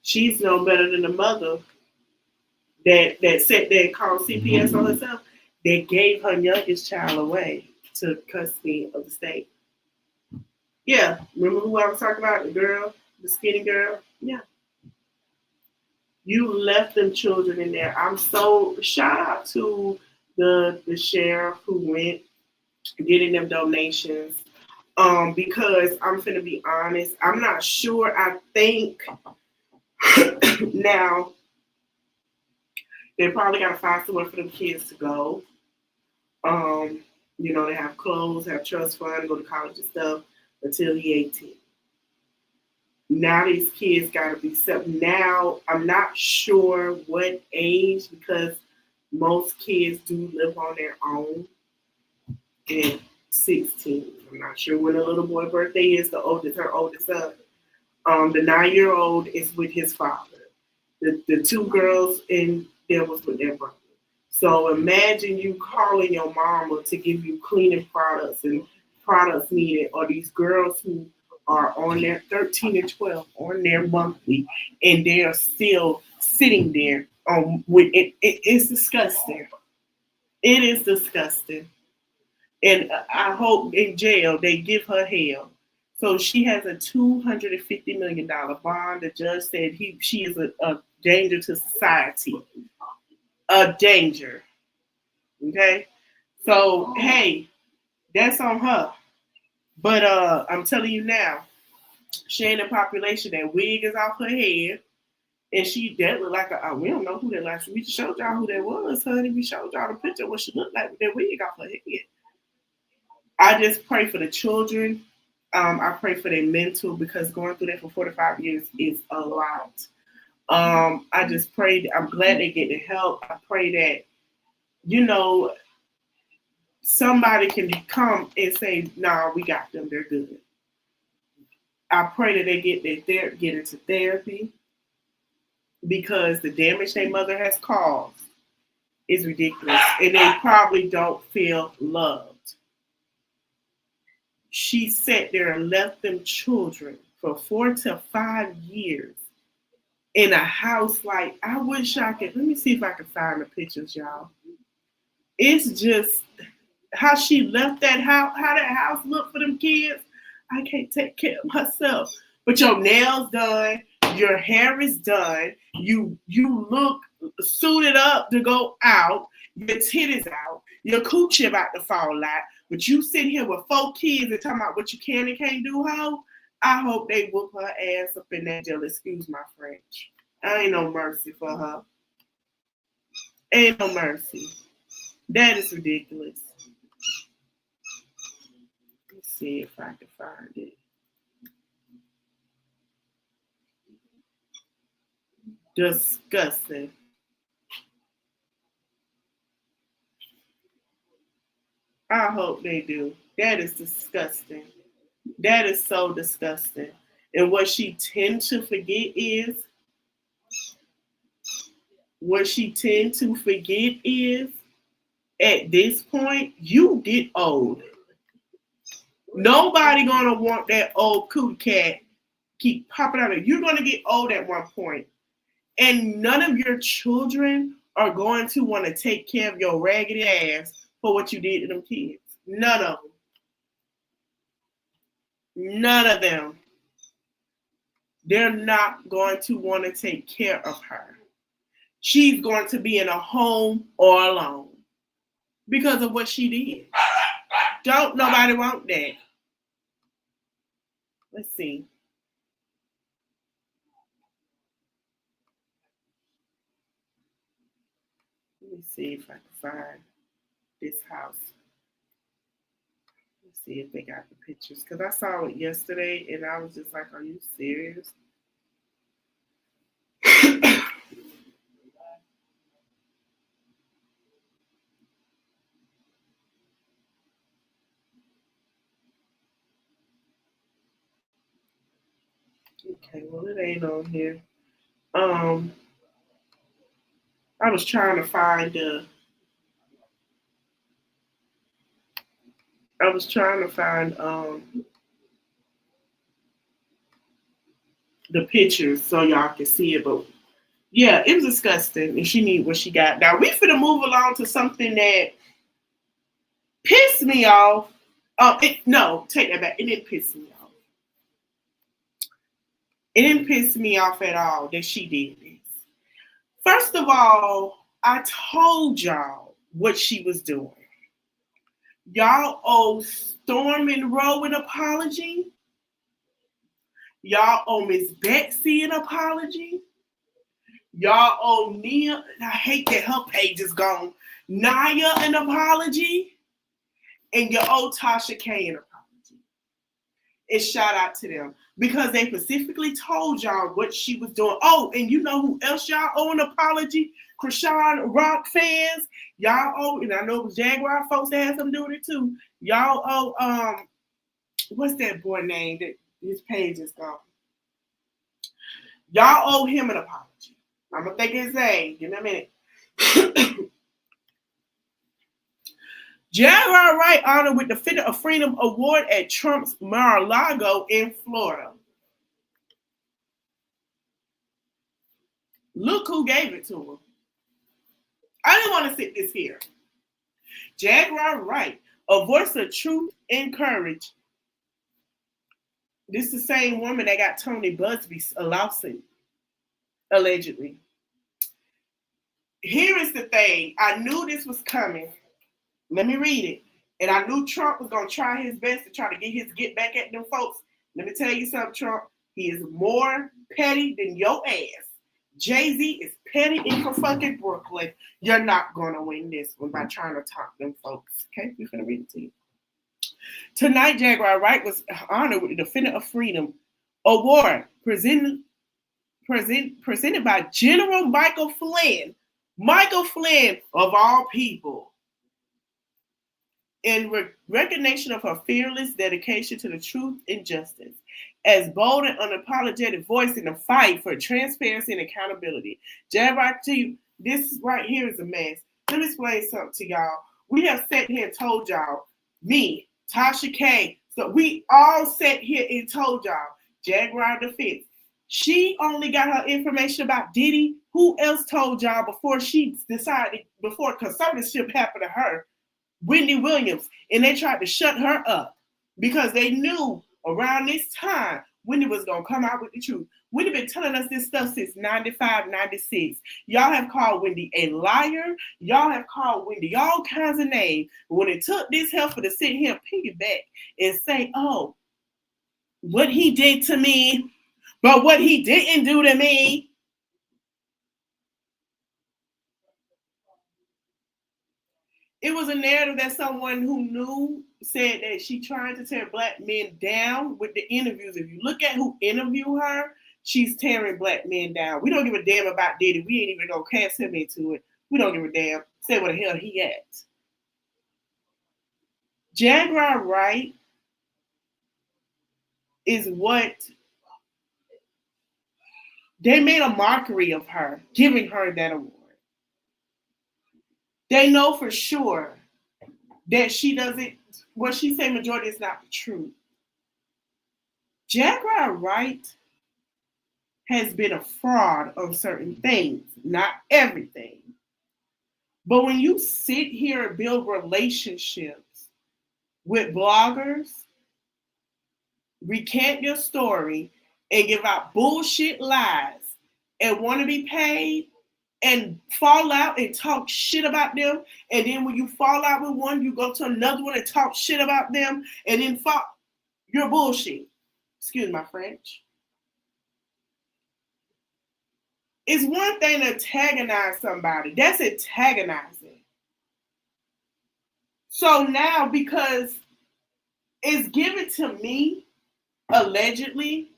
S2: She's no better than the mother that sat there and called CPS on herself that gave her youngest child away to custody of the state. Yeah, remember who I was talking about? The girl, the skinny girl? Yeah. You left them children in there. I'm so shout out to the sheriff who went getting them donations. Because I'm finna be honest, I'm not sure. I think now they probably gotta find somewhere for them kids to go. You know, they have clothes, have trust fund, go to college and stuff until he 18. Now these kids gotta be set. Now I'm not sure what age because most kids do live on their own. And 16. I'm not sure when the little boy's birthday is. The oldest, her oldest son. The 9-year-old is with his father. The 2 girls in there was with their brother. So imagine you calling your mama to give you cleaning products and products needed, or these girls who are on their 13 and 12 on their monthly, and they are still sitting there. With it, it's disgusting. It is disgusting. And I hope in jail they give her hell. So she has a $250 million bond. The judge said she is a danger to society. A danger. Okay? So, hey, that's on her. But I'm telling you now, she ain't a population. That wig is off her head. And that looked like we don't know who that was. We showed y'all who that was, honey. We showed y'all the picture of what she looked like with that wig off her head. I just pray for the children. I pray for their mental because going through that for 45 years is a lot. I just pray. I'm glad they get the help. I pray that, somebody can come and say, "Nah, we got them. They're good." I pray that they get into therapy because the damage their mother has caused is ridiculous, and they probably don't feel loved. She sat there and left them children for 4 to 5 years in a house like, I wish I could, let me see if I can find the pictures, y'all. It's just how she left that house, how that house looked for them kids. I can't take care of myself. But your nails done, your hair is done, you look suited up to go out, your titties out, your coochie about to fall out, but you sitting here with 4 kids and talking about what you can and can't do, ho. I hope they whoop her ass up in that jail. Excuse my French. I ain't no mercy for her. Ain't no mercy. That is ridiculous. Let's see if I can find it. Disgusting. I hope they do. That is disgusting. That is so disgusting. And what she tend to forget is, at this point, you get old. Nobody gonna want that old cootie cat keep popping out. You're gonna get old at one point, and none of your children are going to want to take care of your raggedy ass for what you did to them kids. None of them. None of them. They're not going to want to take care of her. She's going to be in a home or alone because of what she did. Don't nobody want that. Let's see. Let me see if I can find this house. Let's see if they got the pictures. Because I saw it yesterday and I was just like, are you serious? Okay, well, it ain't on here. I was trying to find the pictures so y'all can see it, but yeah, it was disgusting, and she need what she got. Now we finna move along to something that pissed me off. No, take that back. It didn't piss me off. It didn't piss me off at all that she did this. First of all, I told y'all what she was doing. Y'all owe Storm and Rowe an apology. Y'all owe Miss Betsy an apology. Y'all owe Nia, I hate that her page is gone, Naya an apology. And you owe Tasha K an apology. And shout out to them. Because they specifically told y'all what she was doing. Oh, and you know who else y'all owe an apology? Krishan Rock fans. Y'all owe, and I know it was Jaguar folks that had something to do with it too. Y'all owe, what's that boy name that his page is gone? Y'all owe him an apology. I'm going to think his name. Give me a minute. Jaguar Wright honored with the Fiddler of Freedom Award at Trump's Mar-a-Lago in Florida. Look who gave it to him. I didn't want to sit this here. Jaguar Wright, a voice of truth and courage. This is the same woman that got Tony Busby a lawsuit, allegedly. Here is the thing. I knew this was coming. Let me read it. And I knew Trump was going to try his best to try to get back at them folks. Let me tell you something, Trump. He is more petty than your ass. Jay-Z is petty in for fucking Brooklyn. You're not going to win this one by trying to talk them folks. Okay? We're going to read it to you. Tonight, Jaguar Wright was honored with the Defender of Freedom Award presented by General Michael Flynn. Michael Flynn, of all people. In recognition of her fearless dedication to the truth and justice, as bold and unapologetic voice in the fight for transparency and accountability. Jaguar, this right here is a mess. Let me explain something to y'all. We have sat here and told y'all, me, Tasha K, so we all sat here and told y'all, Jaguar defense. She only got her information about Diddy. Who else told y'all before she decided, before conservatorship happened to her? Wendy Williams, and they tried to shut her up because they knew around this time Wendy was going to come out with the truth. Wendy been telling us this stuff since 95, 96. Y'all have called Wendy a liar. Y'all have called Wendy all kinds of names. When it took this heifer to sit here and piggyback and say, oh, what he did to me, but what he didn't do to me. It was a narrative that someone who knew said that she tried to tear black men down with the interviews. If you look at who interviewed her, she's tearing black men down. We don't give a damn about Diddy. We ain't even gonna cast him into it. We don't give a damn. Say what the hell he at. Jaguar Wright is what they made a mockery of her, giving her that award. They know for sure that she doesn't, what she said majority is not the truth. Jaguar Wright has been a fraud on certain things, not everything. But when you sit here and build relationships with bloggers, recant your story, and give out bullshit lies and want to be paid and fall out and talk shit about them, and then when you fall out with one, you go to another one and talk shit about them, and then you're bullshit. Excuse my French. It's one thing to antagonize somebody. That's antagonizing. So now, because it's given to me, allegedly,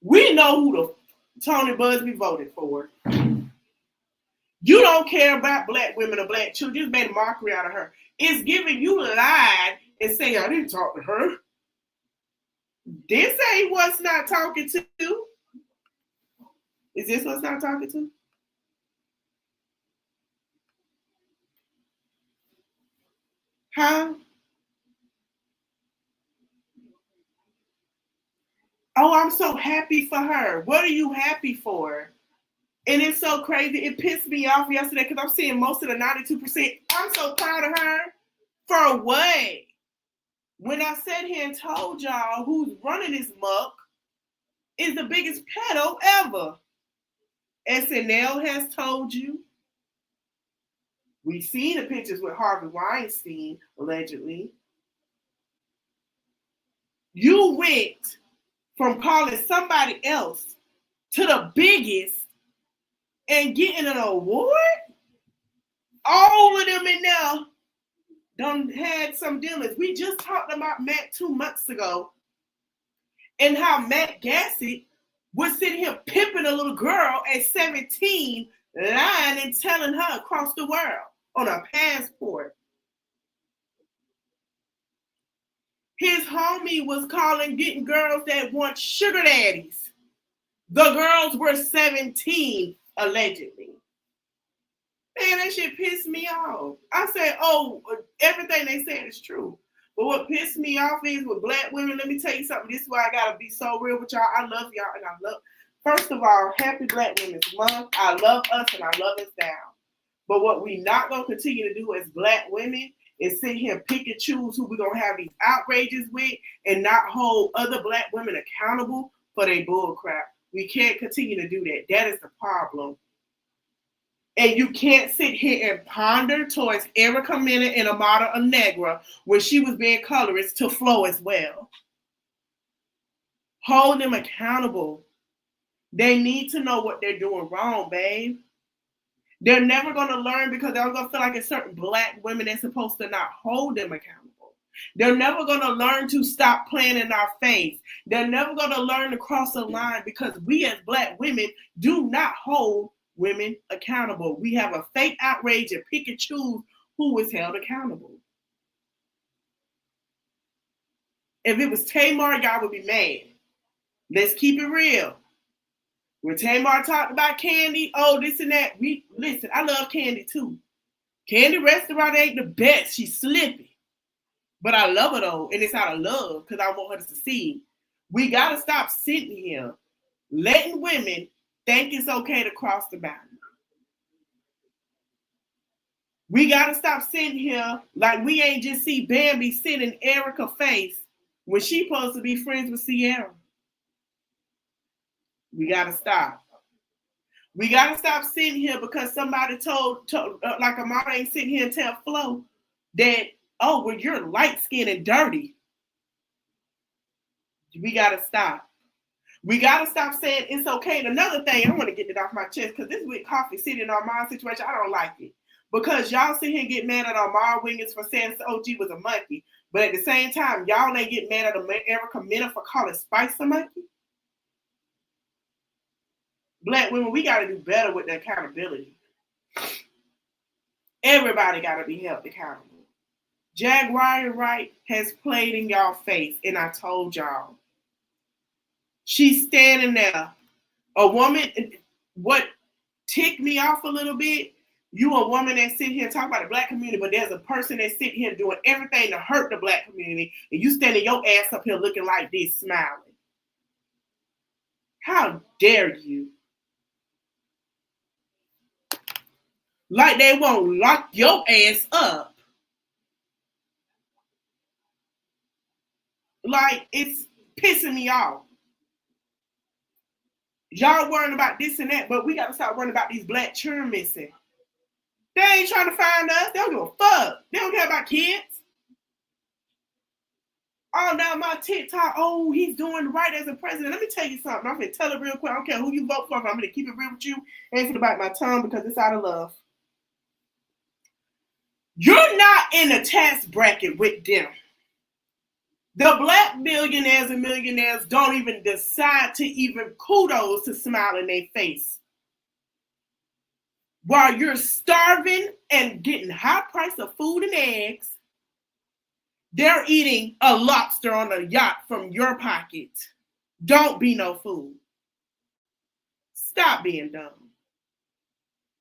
S2: we know who the Tony Busby voted for. You don't care about black women or black children. You just made a mockery out of her. It's giving you lied and saying, I didn't talk to her. Did say he was not talking to you. Is this what's not talking to? Huh? Oh, I'm so happy for her. What are you happy for? And it's so crazy. It pissed me off yesterday because I'm seeing most of the 92%. I'm so proud of her. For what? When I sat here and told y'all who's running this muck is the biggest pedo ever. SNL has told you. We've seen the pictures with Harvey Weinstein, allegedly. You went from calling somebody else to the biggest and getting an award? All of them in there done had some dealings. We just talked about Matt 2 months ago and how Matt Gassett was sitting here pimping a little girl at 17, lying and telling her across the world on a passport. His homie was getting girls that want sugar daddies. The girls were 17, allegedly. Man, that shit pissed me off. I said, oh, everything they said is true. But what pissed me off is with black women, let me tell you something. This is why I got to be so real with y'all. I love y'all and I love, first of all, happy Black Women's Month. I love us and I love us down. But what we not going to continue to do as black women is sit here and pick and choose who we're going to have these outrages with and not hold other black women accountable for their bull crap. We can't continue to do that. That is the problem. And you can't sit here and ponder towards Erica Mena and Amada Negra when she was being colorist to flow as well. Hold them accountable. They need to know what they're doing wrong, babe. They're never going to learn because they're going to feel like it's certain black women that's supposed to not hold them accountable. They're never going to learn to stop playing in our face. They're never going to learn to cross the line because we as black women do not hold women accountable. We have a fake outrage and pick and choose who is held accountable. If it was Tamar, y'all would be mad. Let's keep it real. When Tamar talked about Candy, oh, this and that, listen, I love Candy too. Candy restaurant ain't the best. She's slippy. But I love her though, and it's out of love because I want her to succeed. We got to stop sitting here letting women think it's okay to cross the boundary. We got to stop sitting here like we ain't just see Bambi sit in Erica's face when she supposed to be friends with Sierra. We got to stop. We got to stop sitting here because somebody told like Amara ain't sitting here and tell Flo that, oh, well, you're light-skinned and dirty. We got to stop. We got to stop saying it's okay. And another thing, I want to get it off my chest because this with Coffee City and Armand situation, I don't like it. Because y'all sit here and get mad at Armand Wiggins for saying OG was a monkey. But at the same time, y'all ain't get mad at Erica Mena for calling Spice a monkey. Black women, we got to do better with the accountability. Everybody got to be held accountable. Jaguar Wright has played in y'all face, and I told y'all. She's standing there. A woman, what ticked me off a little bit, you a woman that sit here and talk about the black community, but there's a person that sit here doing everything to hurt the black community, and you standing your ass up here looking like this, smiling. How dare you? Like they won't lock your ass up. Like, it's pissing me off. Y'all worrying about this and that, but we got to start worrying about these black children missing. They ain't trying to find us. They don't give a fuck. They don't care about kids. Oh, now my TikTok, oh, he's doing right as a president. Let me tell you something. I'm going to tell it real quick. I don't care who you vote for. I'm going to keep it real with you. I ain't going to bite my tongue because it's out of love. You're not in a tax bracket with them. The black billionaires and millionaires don't even decide to even kudos to smile in their face. While you're starving and getting high price of food and eggs, they're eating a lobster on a yacht from your pocket. Don't be no fool. Stop being dumb.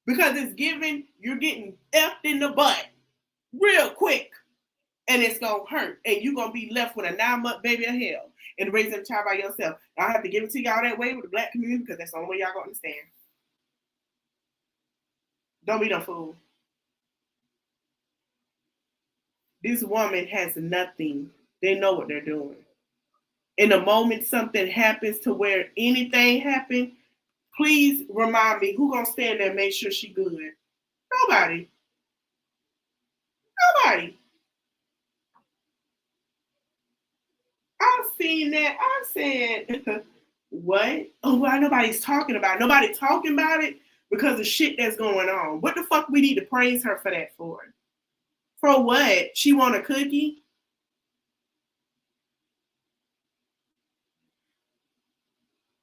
S2: Because it's giving, you're getting effed in the butt real quick. And it's going to hurt. And you're going to be left with a 9-month baby of hell and raising a child by yourself. I have to give it to y'all that way with the black community because that's the only way y'all going to understand. Don't be no fool. This woman has nothing. They know what they're doing. In the moment something happens to where anything happened, please remind me who going to stand there and make sure she good. Nobody. Nobody. I've seen that. I said, what? Oh, why nobody's talking about it? Nobody talking about it because of shit that's going on. What the fuck we need to praise her for that for? For what? She want a cookie?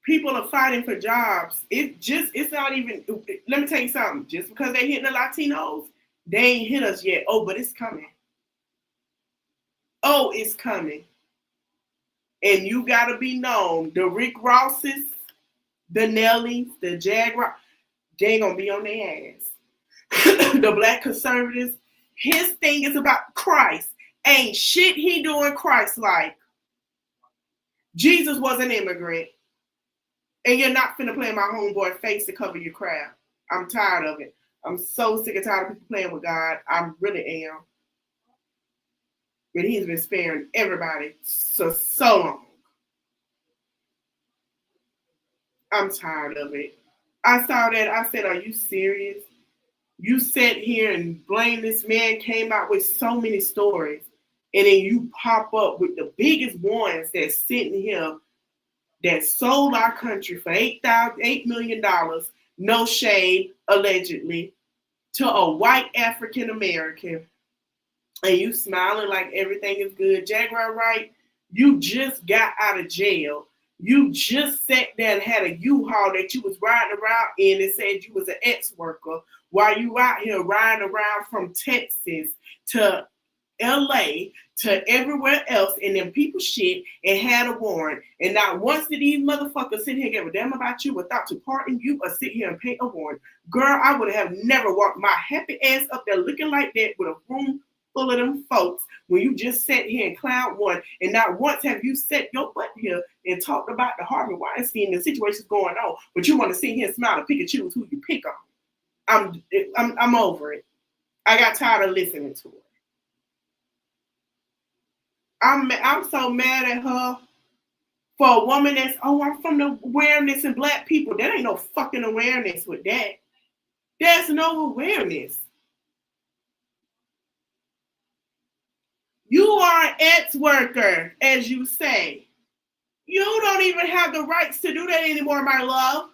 S2: People are fighting for jobs. It's not even, let me tell you something. Just because they hitting the Latinos, they ain't hit us yet. Oh, but it's coming. Oh, it's coming. And you got to be known, the Rick Rosses, the Nellies, the Jaguar, they ain't going to be on their ass. The black conservatives, his thing is about Christ. Ain't shit he doing Christ-like. Jesus was an immigrant. And you're not finna play my homeboy face to cover your crap. I'm tired of it. I'm so sick and tired of people playing with God. I really am. But he's been sparing everybody so long. I'm tired of it. I saw that. I said, are you serious? You sat here and blame this man, came out with so many stories. And then you pop up with the biggest ones that's sitting here that sold our country for $8 million, no shade, allegedly, to a white African American. And you smiling like everything is good. Jaguar Wright, you just got out of jail. You just sat there and had a U-Haul that you was riding around in and said you was an ex-worker while you out here riding around from Texas to LA to everywhere else and then people shit and had a warrant. And not once did these motherfuckers sit here and give a damn about you without to pardon you or sit here and pay a warrant. Girl, I would have never walked my happy ass up there looking like that with a room full of them folks when you just sat here and clown one, and not once have you set your butt here and talked about the Harvey Weinstein and the situations going on, but you want to sit here and smile and pick and choose who you pick on. I'm over it. I got tired of listening to it. I'm so mad at her for a woman that's, I'm from the awareness in black people. There ain't no fucking awareness with that. There's no awareness. You are an ex-worker, as you say. You don't even have the rights to do that anymore, my love.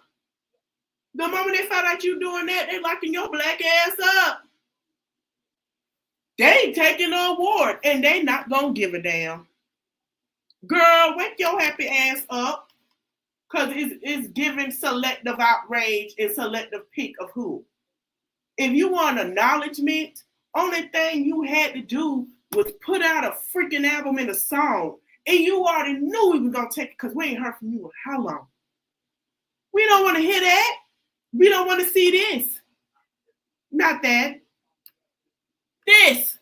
S2: The moment they find out you doing that, they locking your black ass up. They ain't taking no award, and they not gonna give a damn. Girl, wake your happy ass up, because it's giving selective outrage and selective pick of who. If you want acknowledgement, only thing you had to do was put out a freaking album and a song, and you already knew we were gonna take it because we ain't heard from you in how long? We don't want to hear that. We don't want to see this. Not that. This.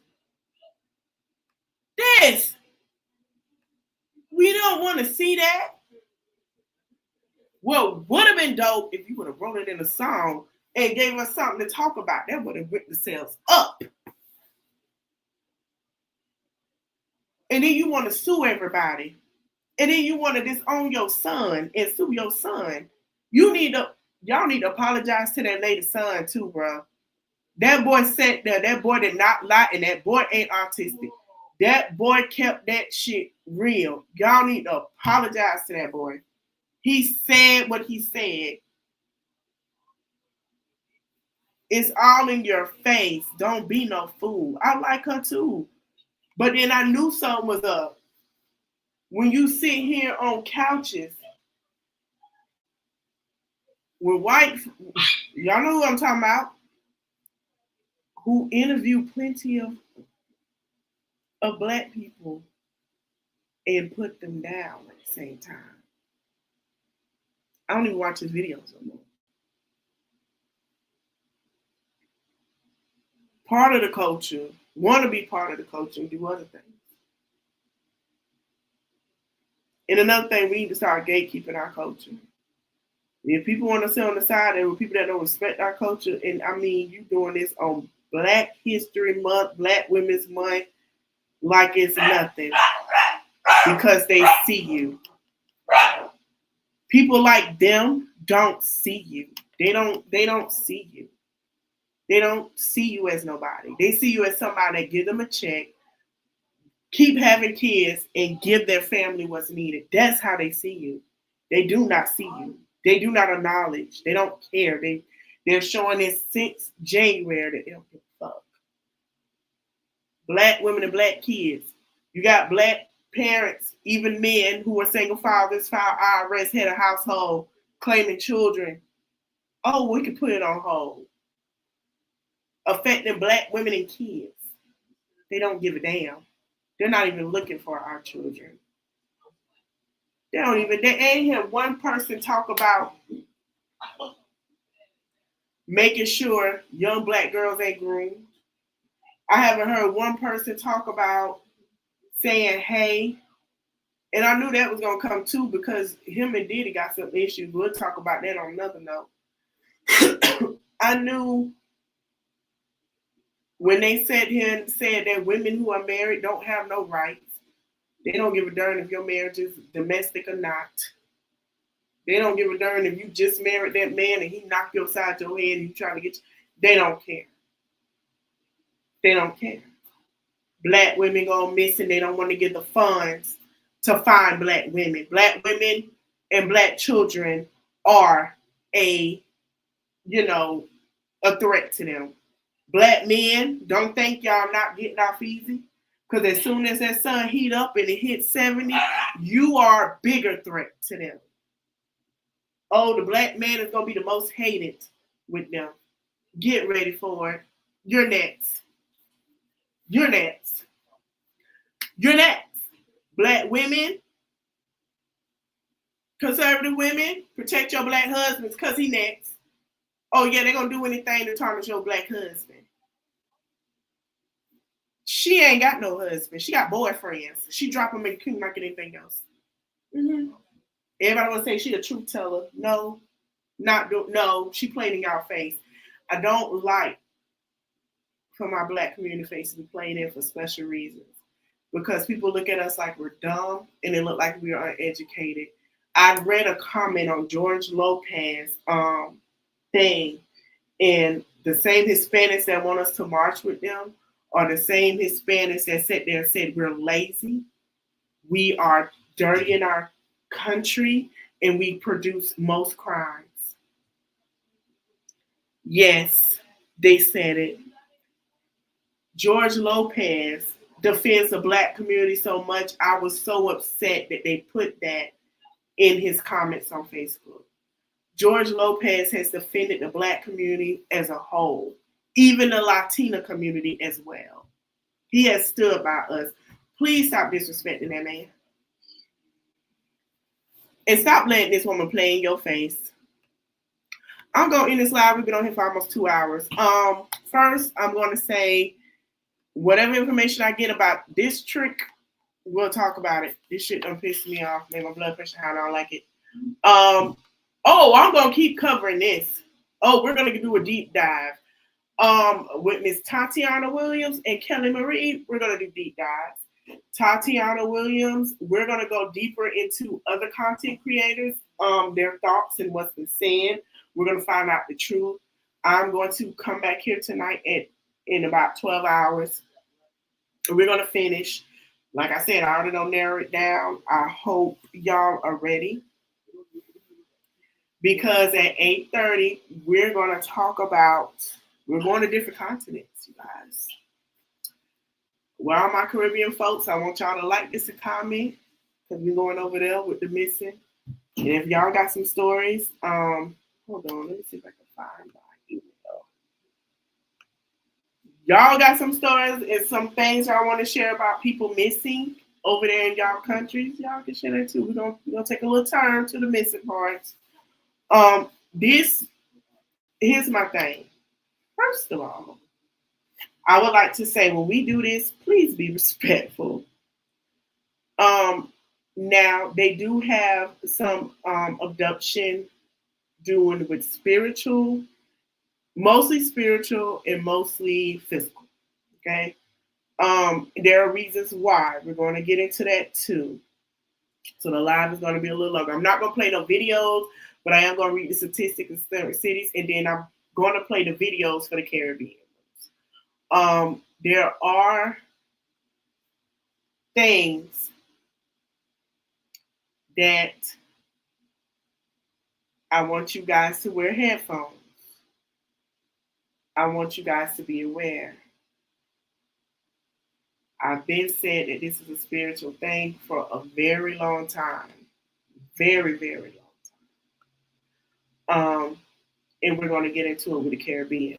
S2: We don't want to see that. Well, would have been dope if you would have wrote it in a song and gave us something to talk about. That would have ripped the sales up. And then you want to sue everybody. And then you want to disown your son and sue your son. Y'all need to apologize to that lady's son too, bro. That boy sat there. That boy did not lie, and that boy ain't autistic. That boy kept that shit real. Y'all need to apologize to that boy. He said what he said. It's all in your face. Don't be no fool. I like her too. But then I knew something was up. When you sit here on couches with white, y'all know who I'm talking about, who interview plenty of black people and put them down at the same time. I don't even watch his videos no more. Part of the culture, want to be part of the culture and do other things. And another thing, we need to start gatekeeping our culture. If people want to sit on the side, there were people that don't respect our culture, and I mean, you doing this on Black History Month, Black Women's Month, like it's nothing, because they see you. People like them don't see you. They don't see you. They don't see you as nobody. They see you as somebody that give them a check, keep having kids, and give their family what's needed. That's how they see you. They do not see you. They do not acknowledge. They don't care. They're showing this since January that they don't give a fuck. Black women and black kids. You got black parents, even men who are single fathers, file IRS, head of household, claiming children. Oh, we can put it on hold. Affecting black women and kids. They don't give a damn. They're not even looking for our children. They ain't hear one person talk about making sure young black girls ain't groomed. I haven't heard one person talk about saying, hey, and I knew that was going to come too because him and Diddy got some issues. We'll talk about that on another note. I knew when they said that women who are married don't have no rights. They don't give a darn if your marriage is domestic or not. They don't give a darn if you just married that man and he knocked you upside your head and you trying to get you. They don't care. They don't care. Black women go missing. They don't want to give the funds to find black women. Black women and black children are a threat to them. Black men, don't think y'all not getting off easy. Because as soon as that sun heat up and it hits 70, you are a bigger threat to them. Oh, the black man is going to be the most hated with them. Get ready for it. You're next. You're next. You're next. Black women, conservative women, protect your black husbands because he next. Oh, yeah, they're going to do anything to tarnish your black husband. She ain't got no husband. She got boyfriends. She drop them in couldn't like anything else. Mm-hmm. Everybody want to say she a truth teller. No, no. She playing in y'all face. I don't like for my black community face to be playing in for special reasons because people look at us like we're dumb and it look like we are uneducated. I read a comment on George Lopez thing, and the same Hispanics that want us to march with them are the same Hispanics that sat there and said we're lazy, we are dirty in our country, and we produce most crimes. Yes, they said it. George Lopez defends the black community so much, I was so upset that they put that in his comments on Facebook. George Lopez has defended the black community as a whole, even the Latina community as well. He has stood by us. Please stop disrespecting that man. And stop letting this woman play in your face. I'm going to end this live. We've been on here for almost 2 hours. First, I'm going to say whatever information I get about this trick, we'll talk about it. This shit done pissed me off. Made my blood pressure high. I don't like it. I'm going to keep covering this. We're going to do a deep dive. With Miss Tatiana Williams and Kelly Marie, we're going to do deep dives. Tatiana Williams, we're going to go deeper into other content creators, their thoughts and what's been said. We're going to find out the truth. I'm going to come back here tonight in about 12 hours. We're going to finish. Like I said, I already don't narrow it down. I hope y'all are ready. Because at 8:30, we're going to talk about, we're going to different continents, you guys. Well, all my Caribbean folks, I want y'all to like this and comment because we're going over there with the missing. And if y'all got some stories, hold on, let me see if I can find my email. Y'all got some stories and some things y'all want to share about people missing over there in y'all countries. Y'all can share that too. We're gonna take a little turn to the missing parts. Here's my thing. First of all, I would like to say when we do this, please be respectful. Now they do have some abduction doing with spiritual, mostly spiritual and mostly physical. Okay. There are reasons why. We're going to get into that too. So the live is going to be a little longer. I'm not going to play no videos, but I am going to read the statistics in certain cities, and then I'm going to play the videos for the Caribbean. There are things that I want you guys to wear headphones. I want you guys to be aware. I've been said that this is a spiritual thing for a very long time. Very, very long time. And we're going to get into it with the Caribbean.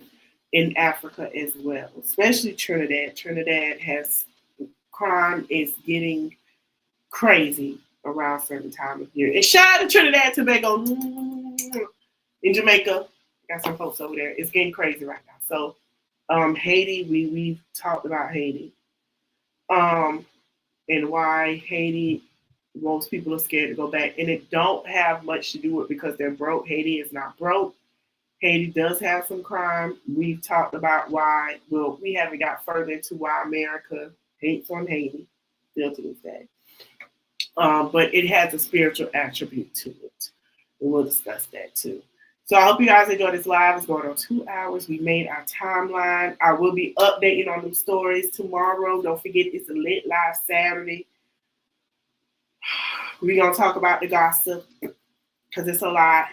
S2: In Africa as well, especially Trinidad. Trinidad has crime is getting crazy around certain time of year. And shout out to Trinidad, Tobago, in Jamaica. Got some folks over there. It's getting crazy right now. So Haiti, we've talked about Haiti. And why Haiti, most people are scared to go back. And it don't have much to do with because they're broke. Haiti is not broke. Haiti does have some crime. We've talked about why, well, we haven't got further into why America hates on Haiti, still to this day. But it has a spiritual attribute to it. And we'll discuss that too. So I hope you guys enjoy this live. It's going on 2 hours. We made our timeline. I will be updating on them stories tomorrow. Don't forget, it's a lit live Saturday. We're going to talk about the gossip because it's a lot.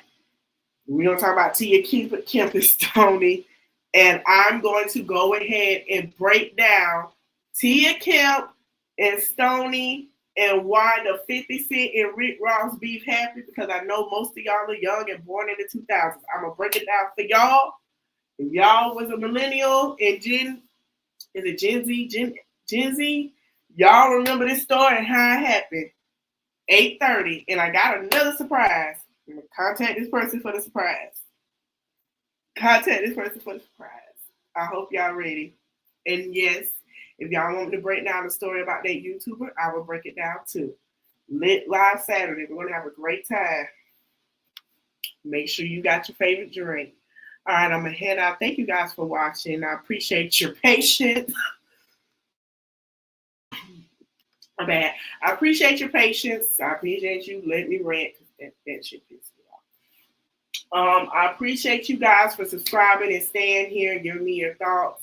S2: We're going to talk about Tia Kemp and Stoney. And I'm going to go ahead and break down Tia Kemp and Stoney and why the 50 Cent and Rick Ross beef happened, because I know most of y'all are young and born in the 2000s. I'm going to break it down for y'all. If y'all was a millennial and Gen Z, y'all remember this story and how it happened. 8:30, and I got another surprise. I'm going to contact this person for the surprise. I hope y'all ready. And yes, if y'all want me to break down the story about that YouTuber, I will break it down too. Lit live Saturday. We're going to have a great time. Make sure you got your favorite drink. All right, I'm going to head out. Thank you guys for watching. I appreciate your patience. My bad. I appreciate your patience. I appreciate you letting me rant. That shit pisses me off. I appreciate you guys for subscribing and staying here and giving me your thoughts.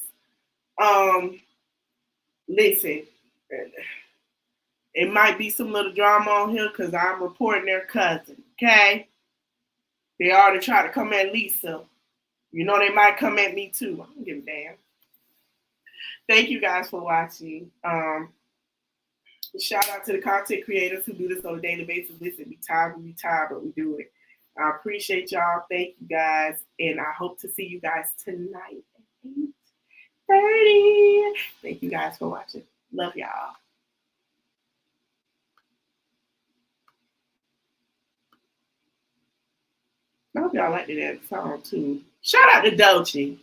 S2: Listen, it might be some little drama on here because I'm reporting their cousin, okay? They already try to come at Lisa. You know they might come at me too. I don't give a damn. Thank you guys for watching. Shout out to the content creators who do this on a daily basis. Listen, we tired, but we do it. I appreciate y'all. Thank you guys. And I hope to see you guys tonight at 30. Thank you guys for watching. Love y'all. I hope y'all liked that song too. Shout out to Doechii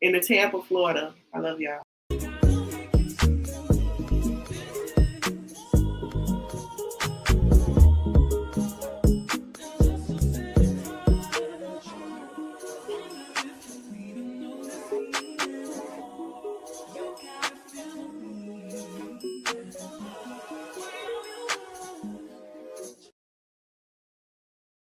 S2: in the Tampa, Florida. I love y'all.